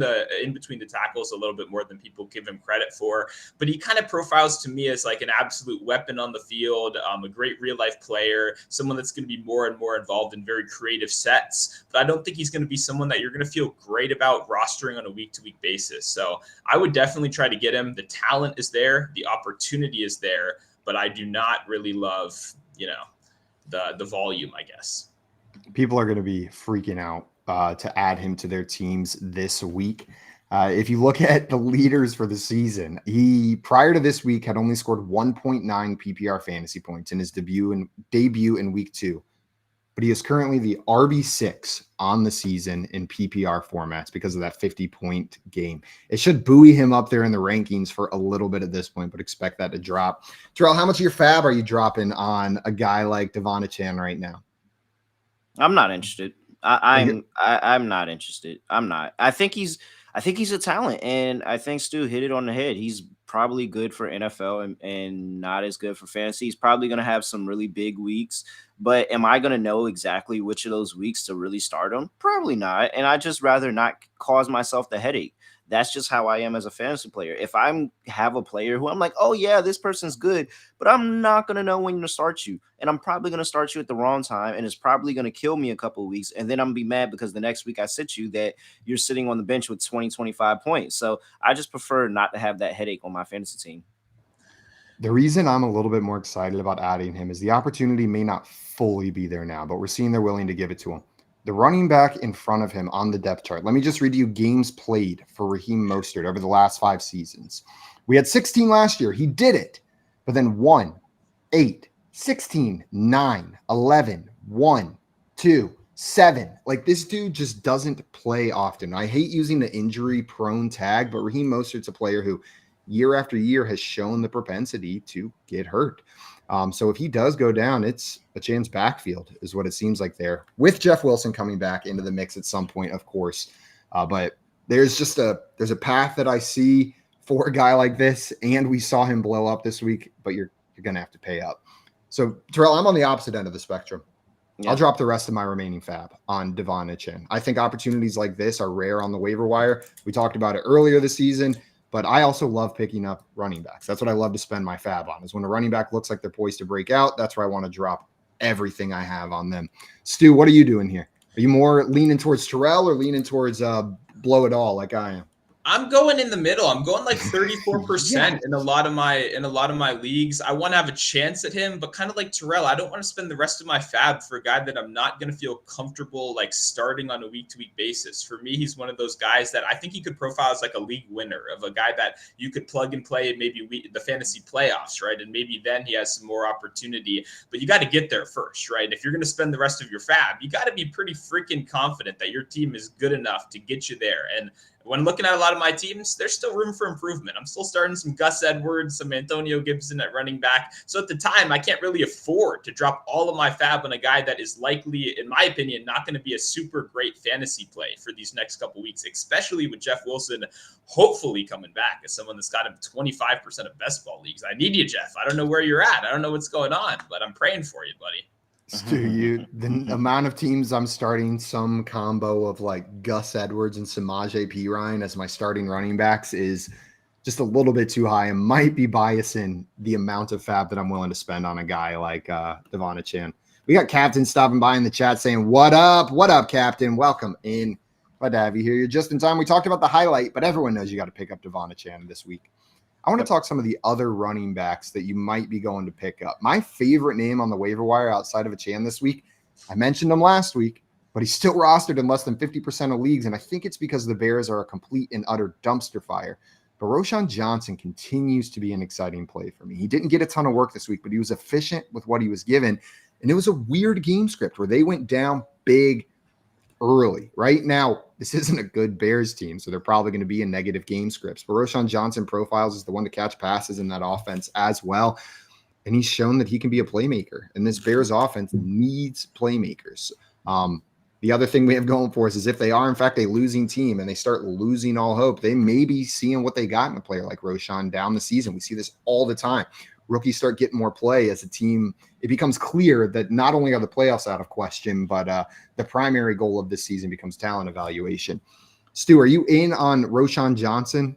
between the tackles a little bit more than people give him credit for, but he kind of profiles to me as like an absolute weapon on the field, a great real life player, someone that's going to be more and more involved in very creative sets, but I don't think he's going to be someone that you're going to feel great about rostering on a week-to-week basis. So I would definitely try to get him. The talent is there, the opportunity is there, but I do not really love, the volume, I guess. People are going to be freaking out to add him to their teams this week. If you look at the leaders for the season, he prior to this week had only scored 1.9 PPR fantasy points in his debut in week 2. But he is currently the RB6 on the season in PPR formats because of that 50-point game. It should buoy him up there in the rankings for a little bit at this point, but expect that to drop. Terrell, how much of your fab are you dropping on a guy like Achane right now? I'm not interested. I'm not interested. I'm not. I think he's a talent, and I think Stu hit it on the head. He's probably good for NFL and not as good for fantasy. He's probably going to have some really big weeks, but am I going to know exactly which of those weeks to really start him? Probably not. And I just rather not cause myself the headache. That's just how I am as a fantasy player. If I have a player who I'm like, oh yeah, this person's good, but I'm not going to know when to start you. And I'm probably going to start you at the wrong time. And it's probably going to kill me a couple of weeks. And then I'm going to be mad because the next week I sit you that you're sitting on the bench with 20, 25 points. So I just prefer not to have that headache on my fantasy team. The reason I'm a little bit more excited about adding him is the opportunity may not fully be there now, but we're seeing they're willing to give it to him. The running back in front of him on the depth chart. Let me just read you games played for Raheem Mostert over the last 5 seasons. We had 16 last year. He did it. But then 1, 8, 16, 9, 11, 1, 2, 7. Like, this dude just doesn't play often. I hate using the injury-prone tag, but Raheem Mostert's a player who year after year has shown the propensity to get hurt. So if he does go down, it's Achane's backfield is what it seems like there, with Jeff Wilson coming back into the mix at some point, of course. But there's a path that I see for a guy like this, and we saw him blow up this week, but you're going to have to pay up. So, Terrell, I'm on the opposite end of the spectrum. Yeah. I'll drop the rest of my remaining fab on Achane. I think opportunities like this are rare on the waiver wire. We talked about it earlier this season. But I also love picking up running backs. That's what I love to spend my fab on, is when a running back looks like they're poised to break out. That's where I want to drop everything I have on them. Stu, what are you doing here? Are you more leaning towards Terrell or leaning towards blow it all like I am? I'm going in the middle. I'm going like 34% in a lot of my leagues. I want to have a chance at him, but kind of like Terrell, I don't want to spend the rest of my fab for a guy that I'm not going to feel comfortable like starting on a week-to-week basis. For me, he's one of those guys that I think he could profile as like a league winner, of a guy that you could plug and play maybe the fantasy playoffs, right? And maybe then he has some more opportunity, but you got to get there first, right? If you're going to spend the rest of your fab, you got to be pretty freaking confident that your team is good enough to get you there. And when looking at a lot of my teams, there's still room for improvement. I'm still starting some Gus Edwards, some Antonio Gibson at running back. So at the time, I can't really afford to drop all of my fab on a guy that is likely, in my opinion, not going to be a super great fantasy play for these next couple weeks, especially with Jeff Wilson hopefully coming back as someone that's got him 25% of best ball leagues. I need you, Jeff. I don't know where you're at. I don't know what's going on, but I'm praying for you, buddy. Stu, the amount of teams I'm starting some combo of like Gus Edwards and Samaje Perine as my starting running backs is just a little bit too high and might be biasing the amount of fab that I'm willing to spend on a guy like Achane. We got Captain stopping by in the chat saying, what up, Captain? Welcome in. Glad to have you here. You're just in time. We talked about the highlight, but everyone knows you got to pick up Achane this week. I want to talk some of the other running backs that you might be going to pick up. My favorite name on the waiver wire outside of Achane this week, I mentioned him last week, but he's still rostered in less than 50% of leagues, and I think it's because the Bears are a complete and utter dumpster fire. But Roschon Johnson continues to be an exciting play for me. He didn't get a ton of work this week, but he was efficient with what he was given. And it was a weird game script where they went down big early. Right now, this isn't a good Bears team, so they're probably going to be in negative game scripts. But Roschon Johnson profiles as the one to catch passes in that offense as well. And he's shown that he can be a playmaker. And this Bears offense needs playmakers. The other thing we have going for us is if they are, in fact, a losing team and they start losing all hope, they may be seeing what they got in a player like Roschon down the season. We see this all the time. Rookies start getting more play as a team. It becomes clear that not only are the playoffs out of question, but the primary goal of this season becomes talent evaluation. Stu, are you in on Roschon Johnson?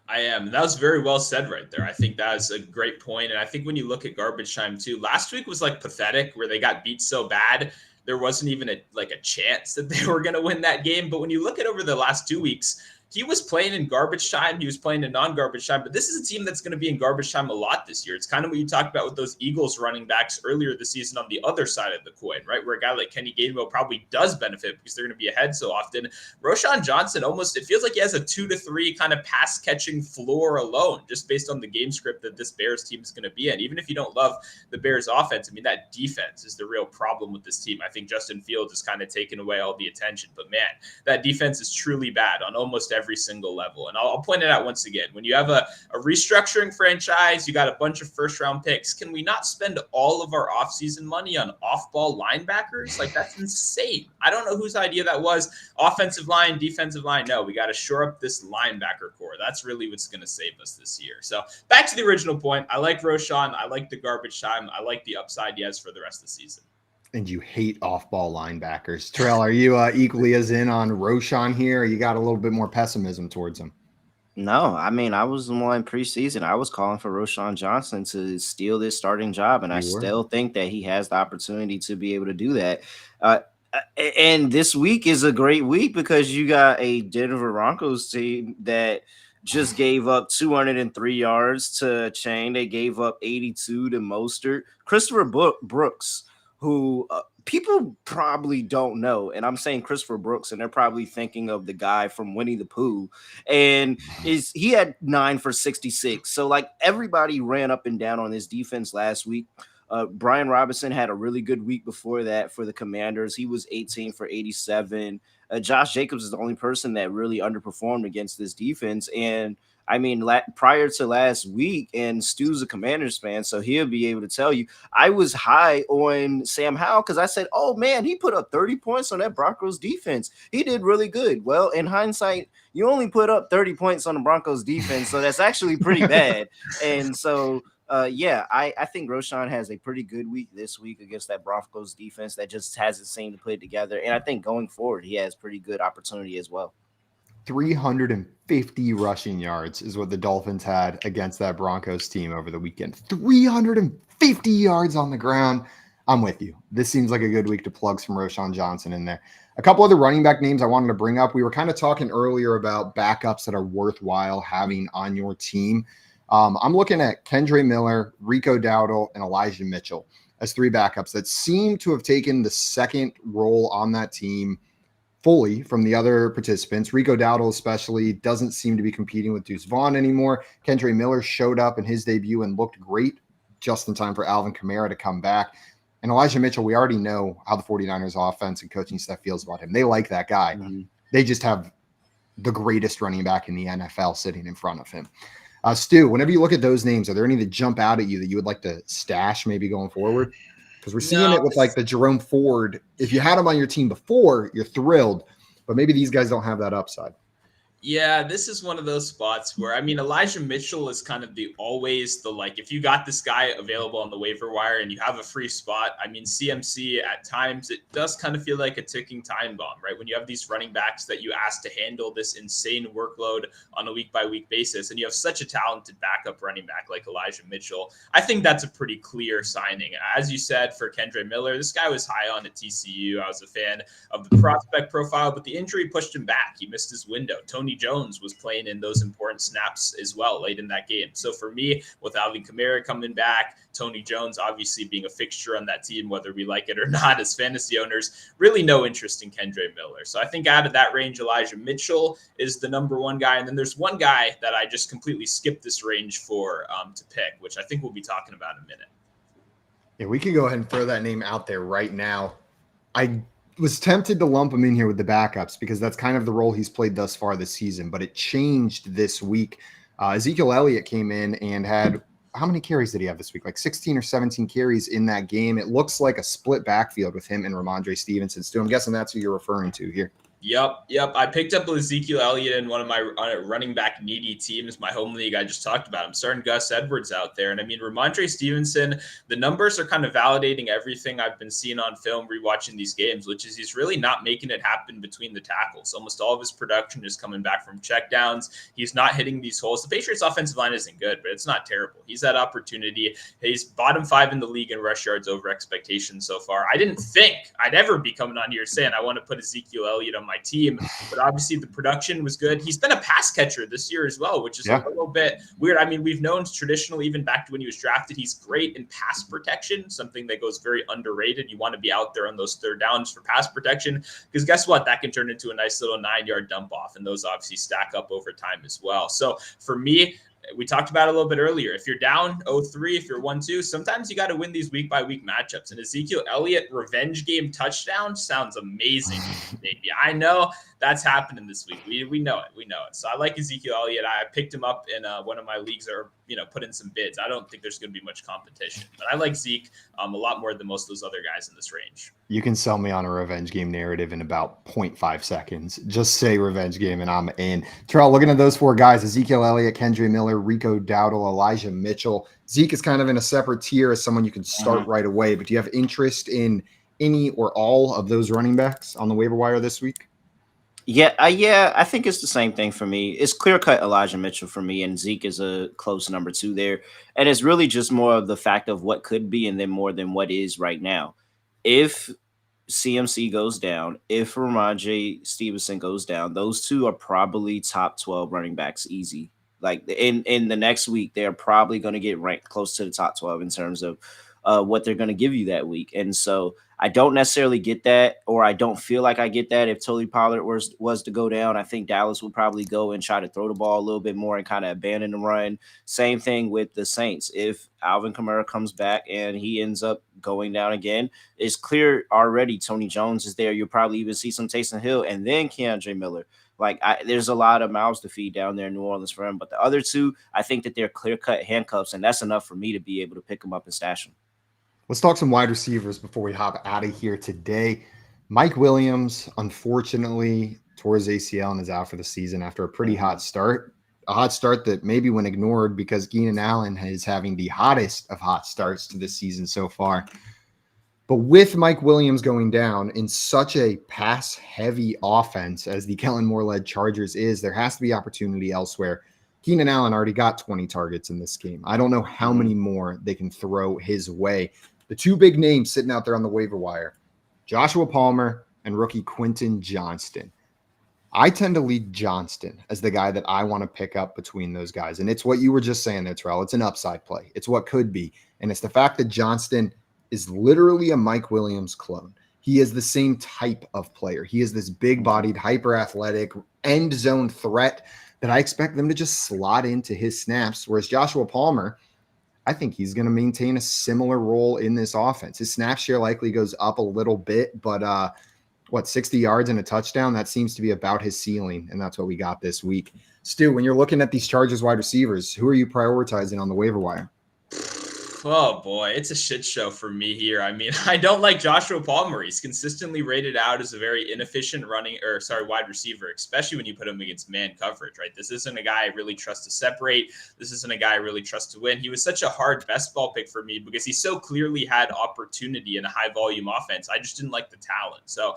I am. That was very well said right there. I think that is a great point. And I think when you look at garbage time too, last week was like pathetic where they got beat so bad. There wasn't even a chance that they were going to win that game. But when you look at over the last 2 weeks, he was playing in garbage time. He was playing in non-garbage time. But this is a team that's going to be in garbage time a lot this year. It's kind of what you talked about with those Eagles running backs earlier this season on the other side of the coin, right? Where a guy like Kenny Gainwell probably does benefit because they're going to be ahead so often. Roschon Johnson it feels like he has a 2 to 3 kind of pass catching floor alone, just based on the game script that this Bears team is going to be in. Even if you don't love the Bears offense, I mean, that defense is the real problem with this team. I think Justin Fields has kind of taken away all the attention, but man, that defense is truly bad on almost every single level. And I'll point it out once again. When you have a restructuring franchise, you got a bunch of first-round picks. Can we not spend all of our offseason money on off-ball linebackers? Like, that's insane. I don't know whose idea that was. Offensive line, defensive line. No, we got to shore up this linebacker core. That's really what's going to save us this year. So back to the original point. I like Roschon. I like the garbage time. I like the upside he has for the rest of the season. And you hate off-ball linebackers. Terrell, are you equally as in on Roschon here, or you got a little bit more pessimism towards him? No, I mean, I was the one preseason. I was calling for Roschon Johnson to steal this starting job, and I still think that he has the opportunity to be able to do that. And this week is a great week because you got a Denver Broncos team that just gave up 203 yards to Achane. They gave up 82 to Mostert. Christopher Brooks, who people probably don't know, and I'm saying Christopher Brooks, and they're probably thinking of the guy from Winnie the Pooh, and he had 9 for 66. So like everybody ran up and down on this defense last week. Brian Robinson had a really good week before that for the Commanders. He was 18 for 87. Josh Jacobs is the only person that really underperformed against this defense. And I mean, prior to last week, and Stu's a Commanders fan, so he'll be able to tell you, I was high on Sam Howell because I said, oh, man, he put up 30 points on that Broncos defense. He did really good. Well, in hindsight, you only put up 30 points on the Broncos defense, so that's actually pretty bad. And so, I think Roschon has a pretty good week this week against that Broncos defense that just hasn't seemed to put it together. And I think going forward, he has pretty good opportunity as well. 350 rushing yards is what the Dolphins had against that Broncos team over the weekend. 350 yards on the ground. I'm with you. This seems like a good week to plug some Roschon Johnson in there. A couple other running back names I wanted to bring up. We were kind of talking earlier about backups that are worthwhile having on your team. I'm looking at Kendre Miller, Rico Dowdle, and Elijah Mitchell as 3 backups that seem to have taken the second role on that team fully from the other participants. Rico Dowdle especially doesn't seem to be competing with Deuce Vaughn anymore. Kendre Miller showed up in his debut and looked great just in time for Alvin Kamara to come back. And Elijah Mitchell, we already know how the 49ers offense and coaching staff feels about him. They like that guy. Mm-hmm. They just have the greatest running back in the NFL sitting in front of him. Stu, whenever you look at those names, are there any that jump out at you that you would like to stash maybe going forward? Because we're seeing it with like the Jerome Ford. If you had him on your team before, you're thrilled, but maybe these guys don't have that upside. Yeah, this is one of those spots where, I mean, Elijah Mitchell is kind of if you got this guy available on the waiver wire and you have a free spot, I mean, CMC at times, it does kind of feel like a ticking time bomb, right? When you have these running backs that you ask to handle this insane workload on a week-by-week basis, and you have such a talented backup running back like Elijah Mitchell, I think that's a pretty clear signing. As you said, for Kendre Miller, this guy was high on at TCU. I was a fan of the prospect profile, but the injury pushed him back. He missed his window. Tony Tony Jones was playing in those important snaps as well late in that game. So for me, with Alvin Kamara coming back, Tony Jones obviously being a fixture on that team, whether we like it or not as fantasy owners, really no interest in Kendre Miller. So I think out of that range, Elijah Mitchell is the number one guy. And then there's one guy that I just completely skipped this range for to pick, which I think we'll be talking about in a minute. Yeah, we could go ahead and throw that name out there right now. I was tempted to lump him in here with the backups because that's kind of the role he's played thus far this season, but it changed this week. Ezekiel Elliott came in and had, how many carries did he have this week? Like 16 or 17 carries in that game. It looks like a split backfield with him and Rhamondre Stevenson. Stu, I'm guessing that's who you're referring to here. Yep. I picked up Ezekiel Elliott in one of my running back needy teams, my home league I just talked about. I'm starting Gus Edwards out there. And I mean, Rhamondre Stevenson, the numbers are kind of validating everything I've been seeing on film, rewatching these games, which is he's really not making it happen between the tackles. Almost all of his production is coming back from checkdowns. He's not hitting these holes. The Patriots offensive line isn't good, but it's not terrible. He's had opportunity. He's bottom 5 in the league in rush yards over expectations so far. I didn't think I'd ever be coming on here saying I want to put Ezekiel Elliott on my team, but obviously the production was good. He's been a pass catcher this year as well, which is a little bit weird. I mean, we've known traditionally, even back to when he was drafted, he's great in pass protection, something that goes very underrated. You want to be out there on those third downs for pass protection, because guess what? That can turn into a nice little 9-yard dump off, and those obviously stack up over time as well. So for me, we talked about it a little bit earlier. If you're down 0-3, if you're 1-2, sometimes you got to win these week-by-week matchups. And Ezekiel Elliott revenge game touchdown sounds amazing, baby. I know that's happening this week. We know it. We know it. So I like Ezekiel Elliott. I picked him up in one of my leagues, or put in some bids. I don't think there's going to be much competition, but I like Zeke a lot more than most of those other guys in this range. You can sell me on a revenge game narrative in about 0.5 seconds. Just say revenge game and I'm in. Terrell, looking at those 4 guys, Ezekiel Elliott, Kendre Miller, Rico Dowdle, Elijah Mitchell. Zeke is kind of in a separate tier as someone you can start right away, but do you have interest in any or all of those running backs on the waiver wire this week? Yeah, I think it's the same thing for me. It's clear-cut Elijah Mitchell for me, and Zeke is a close number 2 there. And it's really just more of the fact of what could be and then more than what is right now. If CMC goes down, if Rhamondre Stevenson goes down, those 2 are probably top 12 running backs easy. Like in the next week, they're probably going to get ranked close to the top 12 in terms of what they're going to give you that week. And so I don't necessarily get that, or I don't feel like I get that if Tony Pollard was to go down. I think Dallas would probably go and try to throw the ball a little bit more and kind of abandon the run. Same thing with the Saints. If Alvin Kamara comes back and he ends up going down again, it's clear already Tony Jones is there. You'll probably even see some Taysom Hill and then Kendre Miller. There's a lot of mouths to feed down there in New Orleans for him. But the other 2, I think that they're clear-cut handcuffs, and that's enough for me to be able to pick them up and stash them. Let's talk some wide receivers before we hop out of here today. Mike Williams, unfortunately, tore his ACL and is out for the season after a pretty hot start. A hot start that maybe went ignored because Keenan Allen is having the hottest of hot starts to this season so far. But with Mike Williams going down in such a pass-heavy offense as the Kellen Moore-led Chargers is, there has to be opportunity elsewhere. Keenan Allen already got 20 targets in this game. I don't know how many more they can throw his way. The 2 big names sitting out there on the waiver wire, Joshua Palmer and rookie Quentin Johnston. I tend to lead Johnston as the guy that I want to pick up between those guys. And it's what you were just saying there, Terrell. It's an upside play. It's what could be. And it's the fact that Johnston is literally a Mike Williams clone. He is the same type of player. He is this big-bodied, hyper-athletic, end zone threat that I expect them to just slot into his snaps. Whereas Joshua Palmer, I think he's going to maintain a similar role in this offense. His snap share likely goes up a little bit, but 60 yards and a touchdown? That seems to be about his ceiling, and that's what we got this week. Stu, when you're looking at these Chargers wide receivers, who are you prioritizing on the waiver wire? Oh boy, it's a shit show for me here. I mean, I don't like Joshua Palmer. He's consistently rated out as a very inefficient wide receiver, especially when you put him against man coverage, right? This isn't a guy I really trust to separate. This isn't a guy I really trust to win. He was such a hard best ball pick for me because he so clearly had opportunity in a high volume offense. I just didn't like the talent. So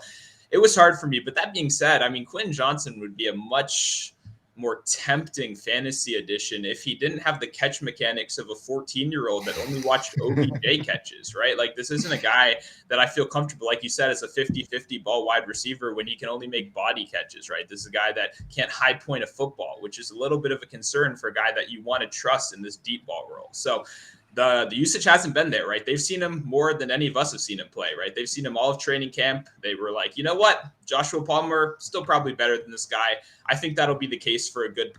it was hard for me. But that being said, I mean, Quentin Johnson would be a much more tempting fantasy addition if he didn't have the catch mechanics of a 14-year-old that only watched OBJ catches, right? Like, this isn't a guy that I feel comfortable, like you said, as a 50-50 ball wide receiver when he can only make body catches, right? This is a guy that can't high point a football, which is a little bit of a concern for a guy that you want to trust in this deep ball role. So the usage hasn't been there, right? They've seen him more than any of us have seen him play, right? They've seen him all of training camp. They were like, you know what? Joshua Palmer, still probably better than this guy. I think that'll be the case for a good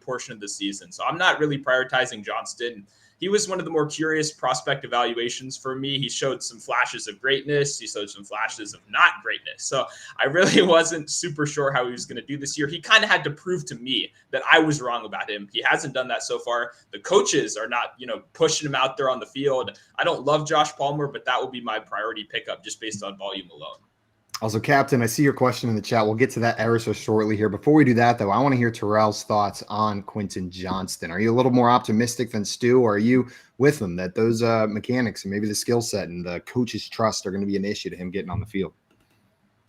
portion of the season. So I'm not really prioritizing Johnston. He was one of the more curious prospect evaluations for me. He showed some flashes of greatness. He showed some flashes of not greatness. So I really wasn't super sure how he was going to do this year. He kind of had to prove to me that I was wrong about him. He hasn't done that so far. The coaches are not, pushing him out there on the field. I don't love Josh Palmer, but that will be my priority pickup just based on volume alone. Also, Captain, I see your question in the chat. We'll get to that ever so shortly here. Before we do that, though, I want to hear Terrell's thoughts on Quentin Johnston. Are you a little more optimistic than Stu, or are you with him that those mechanics and maybe the skill set and the coach's trust are going to be an issue to him getting on the field?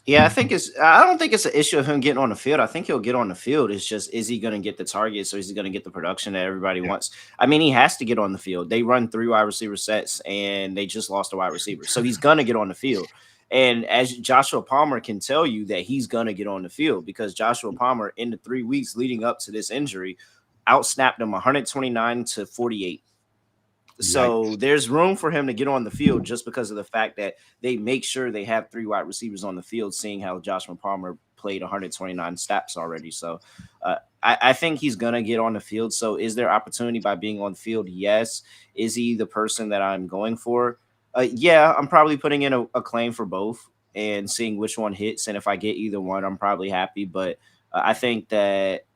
Yeah, I don't think it's an issue of him getting on the field. I think he'll get on the field. It's just, is he going to get the targets, or is he going to get the production that everybody wants? I mean, he has to get on the field. They run 3 wide receiver sets, and they just lost a wide receiver. So he's going to get on the field. And as Joshua Palmer can tell you that he's going to get on the field, because Joshua Palmer in the 3 weeks leading up to this injury outsnapped him 129-48. So there's room for him to get on the field just because of the fact that they make sure they have 3 wide receivers on the field, seeing how Joshua Palmer played 129 snaps already. So I think he's going to get on the field. So is there opportunity by being on the field? Yes. Is he the person that I'm going for? Yeah, I'm probably putting in a claim for both and seeing which one hits. And if I get either one, I'm probably happy. But I think that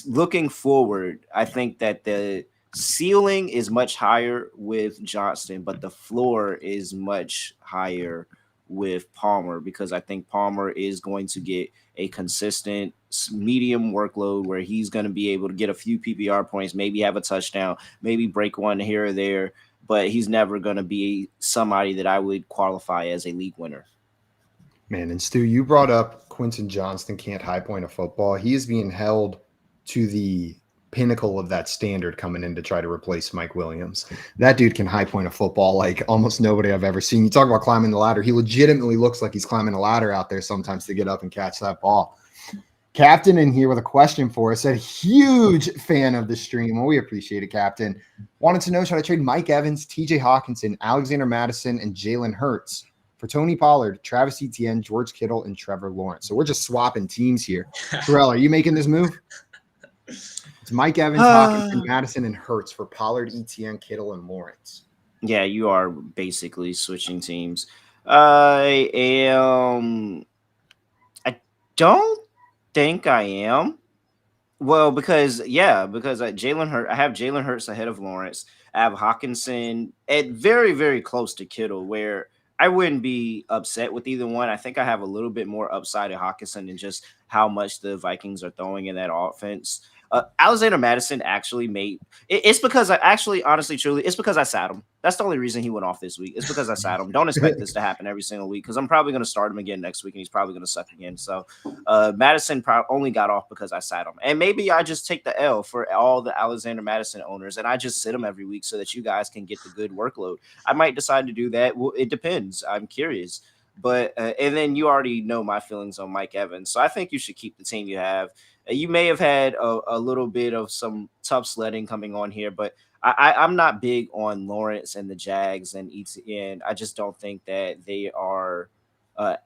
looking forward, I think that the ceiling is much higher with Johnston, but the floor is much higher with Palmer, because I think Palmer is going to get a consistent medium workload where he's going to be able to get a few PPR points, maybe have a touchdown, maybe break one here or there. But he's never going to be somebody that I would qualify as a league winner. Man, and Stu, you brought up Quentin Johnston can't high point a football. He is being held to the pinnacle of that standard coming in to try to replace Mike Williams. That dude can high point a football like almost nobody I've ever seen. You talk about climbing the ladder. He legitimately looks like he's climbing a ladder out there sometimes to get up and catch that ball. Captain in here with a question for us. A huge fan of the stream. Well, we appreciate it, Captain. Wanted to know, should I trade Mike Evans, TJ Hawkinson, Alexander Madison, and Jalen Hurts for Tony Pollard, Travis Etienne, George Kittle, and Trevor Lawrence? So we're just swapping teams here. Terrell, are you making this move? It's Mike Evans, Hawkinson, Madison, and Hurts for Pollard, Etienne, Kittle, and Lawrence. Yeah, you are basically switching teams. I don't think I am. Well, because Jalen Hurts, I have Jalen Hurts ahead of Lawrence. I have Hawkinson at very, very close to Kittle, where I wouldn't be upset with either one. I think I have a little bit more upside at Hawkinson than just how much the Vikings are throwing in that offense. Alexander Madison actually made it's because it's because I sat him. That's the only reason he went off this week. It's because I sat him. Don't expect this to happen every single week, because I'm probably going to start him again next week, and he's probably going to suck again. So Madison only got off because I sat him. And maybe I just take the L for all the Alexander Madison owners, and I just sit him every week so that you guys can get the good workload. I might decide to do that. Well, it depends. I'm curious. But and then you already know my feelings on Mike Evans. So I think you should keep the team you have. You may have had a little bit of some tough sledding coming on here, but I'm not big on Lawrence and the Jags and Etienne. I just don't think that they are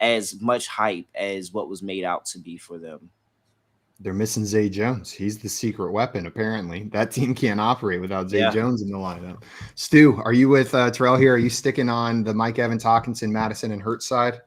as much hype as what was made out to be for them. They're missing Zay Jones. He's the secret weapon, apparently. That team can't operate without Zay Jones in the lineup. Stu, are you with Terrell here? Are you sticking on the Mike Evans, Hawkinson, Madison, and Hurts side?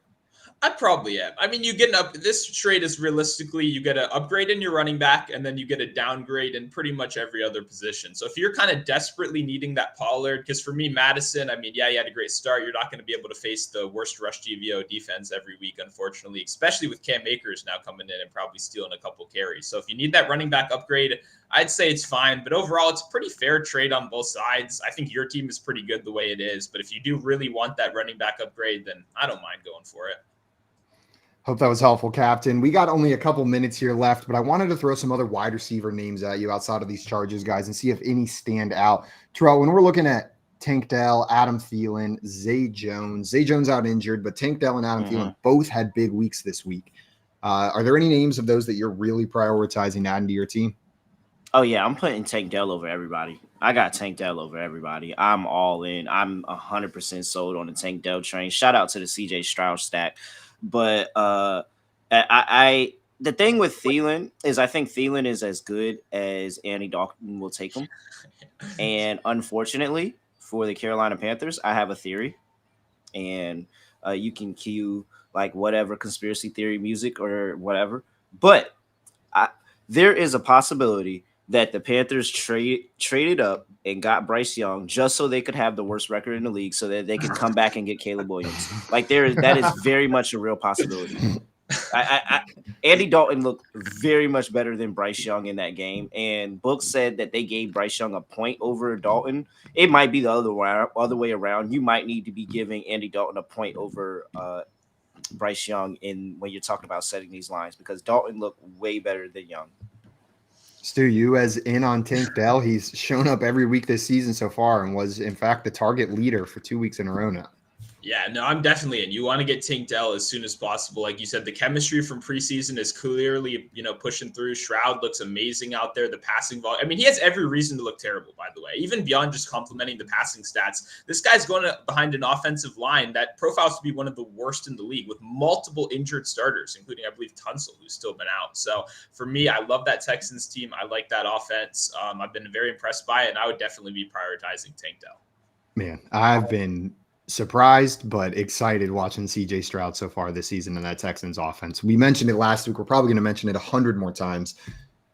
I probably am. I mean, you get this trade is realistically, you get an upgrade in your running back, and then you get a downgrade in pretty much every other position. So if you're kind of desperately needing that Pollard, because for me, Madison, I mean, yeah, he had a great start. You're not going to be able to face the worst rush GVO defense every week, unfortunately, especially with Cam Akers now coming in and probably stealing a couple carries. So if you need that running back upgrade, I'd say it's fine. But overall, it's a pretty fair trade on both sides. I think your team is pretty good the way it is. But if you do really want that running back upgrade, then I don't mind going for it. Hope that was helpful, Captain. We got only a couple minutes here left, but I wanted to throw some other wide receiver names at you outside of these Chargers guys and see if any stand out. Terrell, when we're looking at Tank Dell, Adam Thielen, Zay Jones out injured, but Tank Dell and Adam Thielen both had big weeks this week. Are there any names of those that you're really prioritizing adding to your team? Oh, yeah, I'm putting Tank Dell over everybody. I got Tank Dell over everybody. I'm all in. I'm 100% sold on the Tank Dell train. Shout out to the CJ Stroud stack. But the thing with Thielen is I think Thielen is as good as Andy Dalton will take him. And unfortunately for the Carolina Panthers, I have a theory. And you can cue like whatever conspiracy theory music or whatever. But there is a possibility that the Panthers traded up and got Bryce Young just so they could have the worst record in the league so that they could come back and get Caleb Williams. Like that is very much a real possibility. Andy Dalton looked very much better than Bryce Young in that game. And Book said that they gave Bryce Young a point over Dalton. It might be the other way around. You might need to be giving Andy Dalton a point over Bryce Young when you're talking about setting these lines because Dalton looked way better than Young. Stu, you as in on Tank Dell, he's shown up every week this season so far and was, in fact, the target leader for 2 weeks in a row now. Yeah, no, I'm definitely in. You want to get Tank Dell as soon as possible. Like you said, the chemistry from preseason is clearly, pushing through. Stroud looks amazing out there. The passing volume. I mean, he has every reason to look terrible, by the way. Even beyond just complimenting the passing stats, this guy's going behind an offensive line that profiles to be one of the worst in the league with multiple injured starters, including, I believe, Tunsil, who's still been out. So for me, I love that Texans team. I like that offense. I've been very impressed by it, and I would definitely be prioritizing Tank Dell. Man, I've been surprised but excited watching CJ Stroud so far this season in that Texans offense. We mentioned it last week. We're probably going to mention it 100 more times.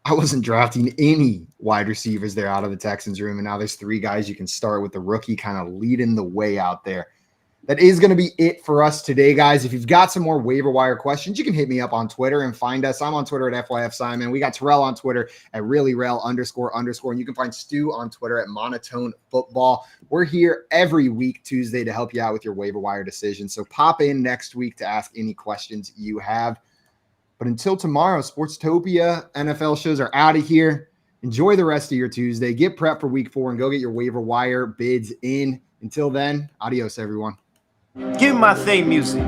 I wasn't drafting any wide receivers there out of the Texans room, and now there's 3 guys you can start with the rookie kind of leading the way out there. That is going to be it for us today, guys. If you've got some more waiver wire questions, you can hit me up on Twitter and find us. I'm on Twitter at FYF Simon. We got Terrell on Twitter at ___. And you can find Stu on Twitter at Monotone Football. We're here every week, Tuesday, to help you out with your waiver wire decisions. So pop in next week to ask any questions you have. But until tomorrow, Sportstopia NFL shows are out of here. Enjoy the rest of your Tuesday. Get prepped for week 4 and go get your waiver wire bids in. Until then, adios, everyone. Give my theme music.